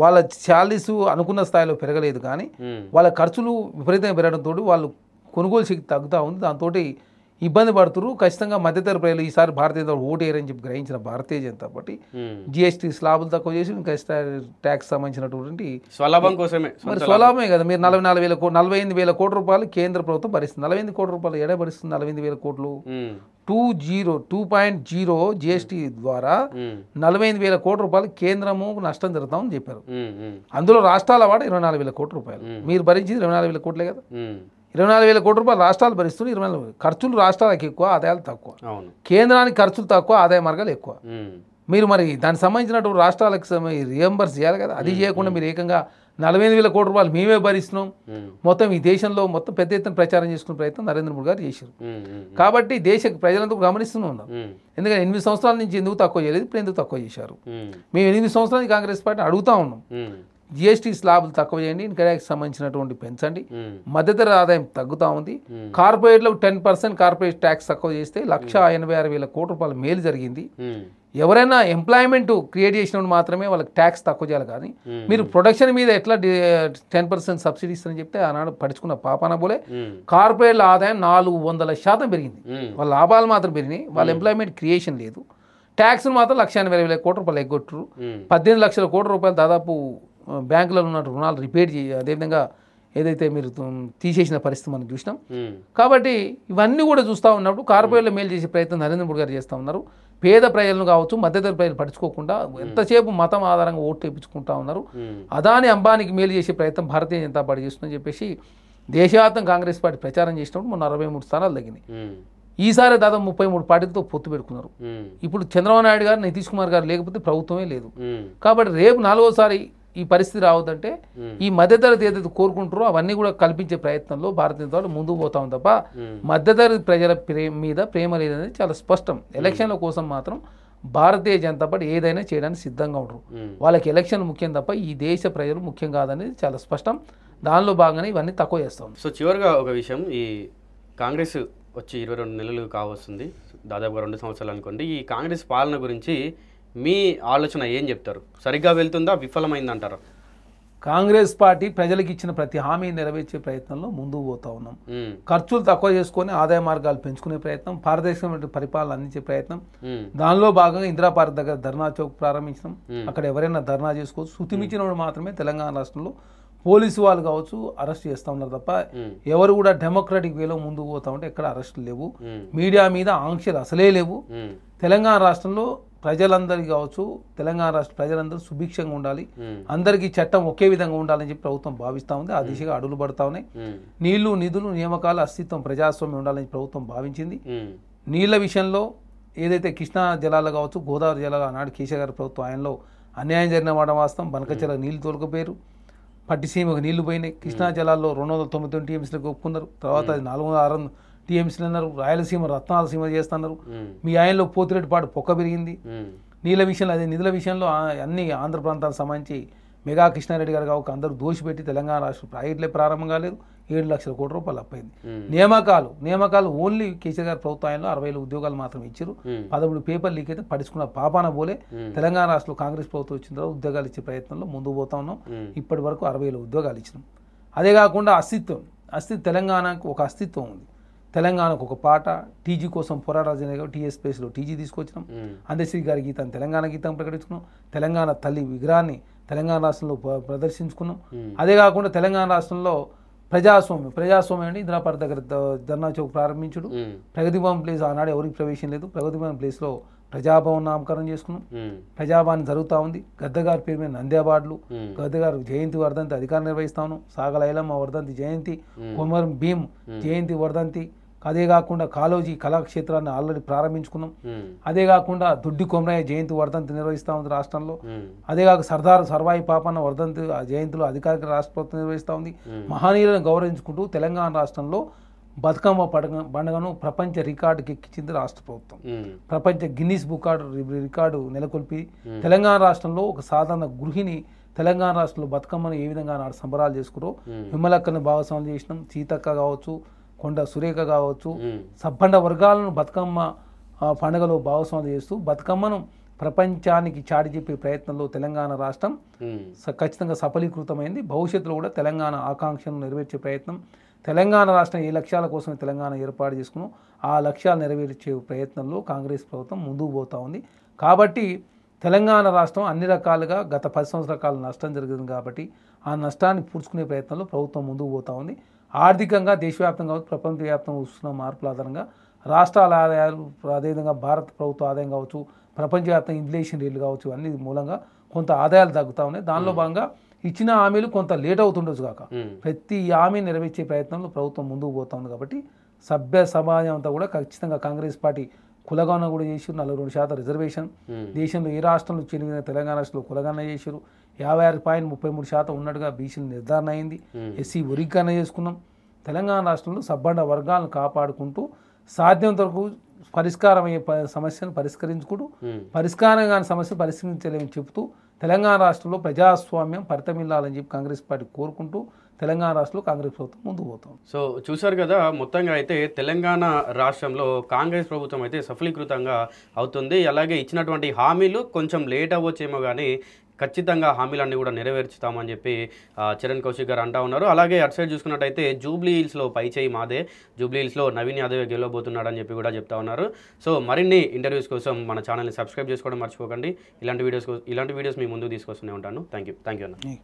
Speaker 2: వాళ్ళ శాలరీస్ అనుకున్న స్థాయిలో పెరగలేదు, కానీ వాళ్ళ ఖర్చులు విపరీతంగా పెరగడంతో వాళ్ళు కొనుగోలు శక్తి తగ్గుతూ ఉంది. దాంతో ఇబ్బంది పడుతున్నారు. ఖచ్చితంగా మధ్యతరగతి ప్రజలు ఈసారి భారతీయ జనతా ఓటు వేయరని చెప్పి గ్రహించిన భారతీయ జనతా పార్టీ GST స్లాబులు తక్కువ చేసి ఇంకా ట్యాక్స్ సంబంధించినటువంటి
Speaker 1: స్వలాభం కోసమే,
Speaker 2: మరి స్వలాభమే కదా. మీరు 45,000 కోట్ల రూపాయలు కేంద్ర ప్రభుత్వం భరిస్తుంది. 45 కోట్ల రూపాయలు ఎడ భరిస్తుంది? 45,000 కోట్లు 2.0 GST ద్వారా 45,000 కోట్ల రూపాయలు కేంద్రము నష్టం జరుగుతామని చెప్పారు. అందులో రాష్ట్రాల వాడ 24,000 కోట్ల రూపాయలు. మీరు భరించింది 24,000 కోట్లే కదా. 24,000 కోట్ల రూపాయలు రాష్ట్రాలు భరిస్తున్నారు. 24,000 ఖర్చులు రాష్ట్రాలకు ఎక్కువ, ఆదాయాలు తక్కువ. కేంద్రానికి ఖర్చులు తక్కువ, ఆదాయ మార్గాలు ఎక్కువ. మీరు మరి దానికి సంబంధించినటువంటి రాష్ట్రాలకు రియంబర్స్ చేయాలి కదా. అది చేయకుండా మీరు ఏకంగా 45,000 కోట్ల రూపాయలు మేమే భరిస్తున్నాం, మొత్తం ఈ దేశంలో మొత్తం పెద్ద ఎత్తున ప్రచారం చేసుకునే ప్రయత్నం నరేంద్ర మోడీ గారు చేశారు. కాబట్టి దేశ ప్రజలంతా గమనిస్తూనే ఉన్నాం. ఎందుకంటే 8 సంవత్సరాల నుంచి ఎందుకు తక్కువ చేయలేదు, ఇప్పుడు ఎందుకు తక్కువ చేశారు? మేము 8 సంవత్సరాల నుంచి కాంగ్రెస్ పార్టీ అడుగుతా ఉన్నాం, GST స్లాబులు తక్కువ చేయండి, ఇన్కమ్ ట్యాక్స్ సంబంధించినటువంటి పెంచండి, మధ్యతరగతి ఆదాయం తగ్గుతూ ఉంది, కార్పొరేట్లకు 10% కార్పొరేట్ ట్యాక్స్ తక్కువ చేస్తే 1,86,000 కోట్ల రూపాయలు మేలు జరిగింది. ఎవరైనా ఎంప్లాయ్మెంట్ క్రియేట్ చేసినప్పుడు మాత్రమే వాళ్ళకి ట్యాక్స్ తక్కువ చేయాలి, కానీ మీరు ప్రొడక్షన్ మీద ఎట్లా 10% సబ్సిడీ ఇస్తారని చెప్తే ఆనాడు పడుచుకున్న పాపాన పోలే. కార్పొరేట్ల ఆదాయం 400% పెరిగింది. వాళ్ళ లాభాలు మాత్రం పెరిగినాయి, వాళ్ళ ఎంప్లాయ్మెంట్ క్రియేషన్ లేదు. ట్యాక్స్ను మాత్రం 1,80,000 కోట్ల రూపాయలు ఎగ్గొట్టరు. 18 లక్షల కోట్ల రూపాయలు దాదాపు బ్యాంకులలో ఉన్న రుణాలు రిపేర్ అదేవిధంగా ఏదైతే మీరు తీసేసిన పరిస్థితి మనం చూసినాం. కాబట్టి ఇవన్నీ కూడా చూస్తూ ఉన్నప్పుడు కార్పొరేట్లో మేలు చేసే ప్రయత్నం నరేంద్ర మోడీ గారు చేస్తూ ఉన్నారు. పేద ప్రజలను కావచ్చు, మధ్యతరగతి ప్రజలు పట్టించుకోకుండా ఎంతసేపు మతం ఆధారంగా ఓటు తెప్పించుకుంటా ఉన్నారు. అదాని అంబానీకి మేలు చేసే ప్రయత్నం భారతీయ జనతా పార్టీ చేస్తుందని చెప్పేసి దేశవ్యాప్తంగా కాంగ్రెస్ పార్టీ ప్రచారం చేసినప్పుడు మొన్న 63 స్థానాలు తగ్గినాయి. ఈసారి దాదాపు 33 పార్టీలతో పొత్తు పెట్టుకున్నారు. ఇప్పుడు చంద్రబాబు నాయుడు గారు, నితీష్ కుమార్ గారు లేకపోతే ప్రభుత్వమే లేదు. కాబట్టి రేపు 4వసారి ఈ పరిస్థితి రావద్దంటే ఈ మధ్యతరగతి ఏదైతే కోరుకుంటారో అవన్నీ కూడా కల్పించే ప్రయత్నంలో భారతీయ జనతా ముందుకు పోతాం తప్ప మధ్యతరగతి ప్రజల మీద ప్రేమ లేదనేది చాలా స్పష్టం. ఎలక్షన్ల కోసం మాత్రం భారతీయ జనతా పార్టీ ఏదైనా చేయడానికి సిద్ధంగా ఉంటారు. వాళ్ళకి ఎలక్షన్ ముఖ్యం తప్ప ఈ దేశ ప్రజలు ముఖ్యం కాదనేది చాలా స్పష్టం. దానిలో భాగంగానే ఇవన్నీ తక్కువ చేస్తాం.
Speaker 1: సో చివరిగా ఒక విషయం, ఈ కాంగ్రెస్ వచ్చి 22 నెలలు కావస్తుంది, దాదాపుగా 2 సంవత్సరాలు అనుకోండి. ఈ కాంగ్రెస్ పాలన గురించి మీ ఆలోచన ఏం చెప్తారు? సరిగ్గా వెళ్తుందా, విఫలమైందంటారా?
Speaker 2: కాంగ్రెస్ పార్టీ ప్రజలకు ఇచ్చిన ప్రతి హామీని నెరవేర్చే ప్రయత్నంలో ముందుకు పోతా ఉన్నాం. ఖర్చులు తక్కువ చేసుకొని ఆదాయ మార్గాలు పెంచుకునే ప్రయత్నం, పారదర్శకమైన పరిపాలన అందించే ప్రయత్నం. దానిలో భాగంగా ఇందిరా పార్క్ దగ్గర ధర్నా చౌక్ ప్రారంభించడం. అక్కడ ఎవరైనా ధర్నా చేసుకోవచ్చు. శృతిమిచ్చినప్పుడు మాత్రమే తెలంగాణ రాష్ట్రంలో పోలీసు వాళ్ళు కావచ్చు అరెస్ట్ చేస్తూ ఉన్నారు తప్ప ఎవరు కూడా డెమోక్రాటిక్ వేలో ముందుకు పోతా ఉంటే ఎక్కడ అరెస్టులు లేవు. మీడియా మీద ఆంక్షలు అసలే లేవు. తెలంగాణ రాష్ట్రంలో ప్రజలందరికీ కావచ్చు, తెలంగాణ రాష్ట్ర ప్రజలందరూ సుభిక్షంగా ఉండాలి, అందరికీ చట్టం ఒకే విధంగా ఉండాలని చెప్పి ప్రభుత్వం భావిస్తూ ఉంది. ఆ దిశగా అడుగులు పడతా ఉన్నాయి. నీళ్లు, నిధులు, నియామకాల అస్తిత్వం, ప్రజాస్వామ్యం ఉండాలని ప్రభుత్వం భావించింది. నీళ్ల విషయంలో ఏదైతే కృష్ణా జలాలు కావచ్చు, గోదావరి జలాలు ఆనాడు కేసీఆర్ గారి ప్రభుత్వం ఆయనలో అన్యాయం జరిగిన మాట వాస్తవం. బనకచెర నీళ్లు తోలుకుపోయారు, పట్టిసీమకు నీళ్లు పోయినాయి. కృష్ణా జలాల్లో 299 టీఎంసీలకు ఒప్పుకున్నారు. తర్వాత అది 406 టీఎంసీలు అన్నారు. రాయలసీమ రత్నాల సీమ చేస్తున్నారు. మీ ఆయనలో పోతిరెడ్డిపాటు పొక్క పెరిగింది. నీళ్ళ విషయంలో అదే, నిధుల విషయంలో అన్ని ఆంధ్ర ప్రాంతాలకు సంబంధించి మెగా కృష్ణారెడ్డి గారు కావచ్చు అందరూ దోషిపెట్టి తెలంగాణ రాష్ట్రం ప్రాజెక్టులే ప్రారంభం కాలేదు, 7 లక్షల కోట్ల రూపాయలు అప్పైంది. నియామకాలు ఓన్లీ కేసీఆర్ గారి ప్రభుత్వంలో 60,000 ఉద్యోగాలు మాత్రం ఇచ్చారు. 13 పేపర్ లీక్ అయితే పడుచుకున్న పాపాన పోలే. తెలంగాణ రాష్ట్రంలో కాంగ్రెస్ ప్రభుత్వం వచ్చిన తర్వాత ఉద్యోగాలు ఇచ్చే ప్రయత్నంలో ముందుకు పోతా ఉన్నాం. ఇప్పటి వరకు 60,000 ఉద్యోగాలు ఇచ్చినాం. అదే కాకుండా అస్తిత్వం తెలంగాణకు ఒక అస్తిత్వం ఉంది. తెలంగాణకు ఒక పాట టీజీ కోసం పోరాటాలు టీఎస్ స్పేస్లో టీజీ తీసుకొచ్చినాం. అందశ్రీ గారి గీతాన్ని తెలంగాణ గీతం ప్రకటించుకున్నాం. తెలంగాణ తల్లి విగ్రహాన్ని తెలంగాణ రాష్ట్రంలో ప్రదర్శించుకున్నాం. అదే కాకుండా తెలంగాణ రాష్ట్రంలో ప్రజాస్వామ్యం అని ఇందిరాపార్క్ దగ్గర ధర్నా చౌక్ ప్రారంభించుడు. ప్రగతి భవన్ ప్లేస్ ఆనాడు ఎవరికి ప్రవేశం లేదు. ప్రగతి భవన్ ప్లేస్లో ప్రజాభవన్ నామకరణం చేసుకున్నాం. ప్రజాభవన్ జరుగుతూ ఉంది. గద్దగారి పేరు మీద నంది అవార్డులు, గద్దగారు జయంతి వర్ధంతి అధికారం నిర్వహిస్తా ఉన్నాం. సాగల ఐలమ్మ వర్ధంతి జయంతి, కొమరం భీమ్ జయంతి వర్ధంతి. అదే కాకుండా కాళోజీ కళాక్షేత్రాన్ని ఆల్రెడీ ప్రారంభించుకున్నాం. అదే కాకుండా దొడ్డి కొమరయ్య జయంతి వర్ధంతి నిర్వహిస్తూ ఉంది రాష్ట్రంలో. అదే కాక సర్దార్ సర్వాయి పాపన్న వర్ధంతి జయంతులు అధికారిక రాష్ట్ర ప్రభుత్వం నిర్వహిస్తూ ఉంది. మహనీయులను గౌరవించుకుంటూ తెలంగాణ రాష్ట్రంలో బతుకమ్మ పండుగను ప్రపంచ రికార్డుకి ఎక్కించింది రాష్ట్ర ప్రభుత్వం. ప్రపంచ గిన్నీస్ బుక్ రికార్డు నెలకొల్పి తెలంగాణ రాష్ట్రంలో ఒక సాధారణ గృహిణి తెలంగాణ రాష్ట్రంలో బతుకమ్మను ఏ విధంగా నాడు సంబరాలు చేసుకురో విమలక్కను భాగస్వామ్యం చేసినాం. సీతక్క కావచ్చు, కొండ సురేఖ కావచ్చు, సబ్బండ వర్గాలను బతుకమ్మ పండుగలో భాగస్వామ్యం చేస్తూ బతుకమ్మను ప్రపంచానికి చాటి చెప్పే ప్రయత్నంలో తెలంగాణ రాష్ట్రం ఖచ్చితంగా సఫలీకృతమైంది. భవిష్యత్తులో కూడా తెలంగాణ ఆకాంక్షను నెరవేర్చే ప్రయత్నం, తెలంగాణ రాష్ట్రం ఏ లక్ష్యాల కోసం తెలంగాణ ఏర్పాటు చేసుకున్నాం ఆ లక్ష్యాలు నెరవేర్చే ప్రయత్నంలో కాంగ్రెస్ ప్రభుత్వం ముందుకు పోతూ ఉంది. కాబట్టి తెలంగాణ రాష్ట్రం అన్ని రకాలుగా గత 10 సంవత్సరాల కాలం నష్టం జరిగింది. కాబట్టి ఆ నష్టాన్ని పూడ్చుకునే ప్రయత్నంలో ప్రభుత్వం ముందుకు పోతూ ఉంది. ఆర్థికంగా దేశవ్యాప్తంగా ప్రపంచవ్యాప్తంగా వస్తున్న మార్పుల ఆధారంగా రాష్ట్రాల ఆదాయాలు, అదేవిధంగా భారత ప్రభుత్వ ఆదాయం కావచ్చు, ప్రపంచవ్యాప్తంగా ఇన్ఫ్లేషన్ రేట్లు కావచ్చు, అన్ని మూలంగా కొంత ఆదాయాలు తగ్గుతూ ఉన్నాయి. దానిలో భాగంగా ఇచ్చిన హామీలు కొంత లేట్ అవుతుండొచ్చు కాక ప్రతి హామీ నెరవేర్చే ప్రయత్నంలో ప్రభుత్వం ముందుకు పోతా ఉంది. కాబట్టి సభ్య సమాజం అంతా కూడా ఖచ్చితంగా కాంగ్రెస్ పార్టీ కులగణన కూడా చేసారు. 42% రిజర్వేషన్ దేశంలో ఏ రాష్ట్రంలో చెందిన తెలంగాణ రాష్ట్రంలో కులగణన చేశారు. 56.33% ఉన్నట్టుగా బీసీలు నిర్ధారణ అయింది. ఎస్సీ వర్గీకరణ చేసుకున్నాం. తెలంగాణ రాష్ట్రంలో సబ్బండ వర్గాలను కాపాడుకుంటూ సాధ్యంత వరకు పరిష్కారం అయ్యే సమస్యను పరిష్కరించుకుంటూ పరిష్కారం కాని సమస్యను పరిష్కరించలేమని చెబుతూ తెలంగాణ రాష్ట్రంలో ప్రజాస్వామ్యం పరితమిల్లాలని చెప్పి కాంగ్రెస్ పార్టీ కోరుకుంటూ తెలంగాణ రాష్ట్రంలో కాంగ్రెస్ ప్రభుత్వం ముందుకు పోతాం.
Speaker 1: సో చూశారు కదా, మొత్తంగా అయితే తెలంగాణ రాష్ట్రంలో కాంగ్రెస్ ప్రభుత్వం అయితే సఫలీకృతంగా అవుతుంది. అలాగే ఇచ్చినటువంటి హామీలు కొంచెం లేట్ అవ్వచ్చేమో కానీ ఖచ్చితంగా హామీలన్నీ కూడా నెరవేర్చుతామని చెప్పి చరణ్ కౌశిక్ గారు అంటా ఉన్నారు. అలాగే అటు సైడ్ చూసుకున్నట్టయితే జూబ్లీ హిల్స్లో పై చేయి మాదే, జూబ్లీ హిల్స్లో నవీన్ యాదవ్ గెలవబోతున్నాడని చెప్పి కూడా చెప్తా ఉన్నారు. సో మరిన్ని ఇంటర్వ్యూస్ కోసం మన ఛానల్ని సబ్స్క్రైబ్ చేసుకోవడం మర్చిపోకండి. ఇలాంటి వీడియోస్ మీ ముందుకు తీసుకొస్తూనే ఉంటాను. థ్యాంక్ యూ అన్న.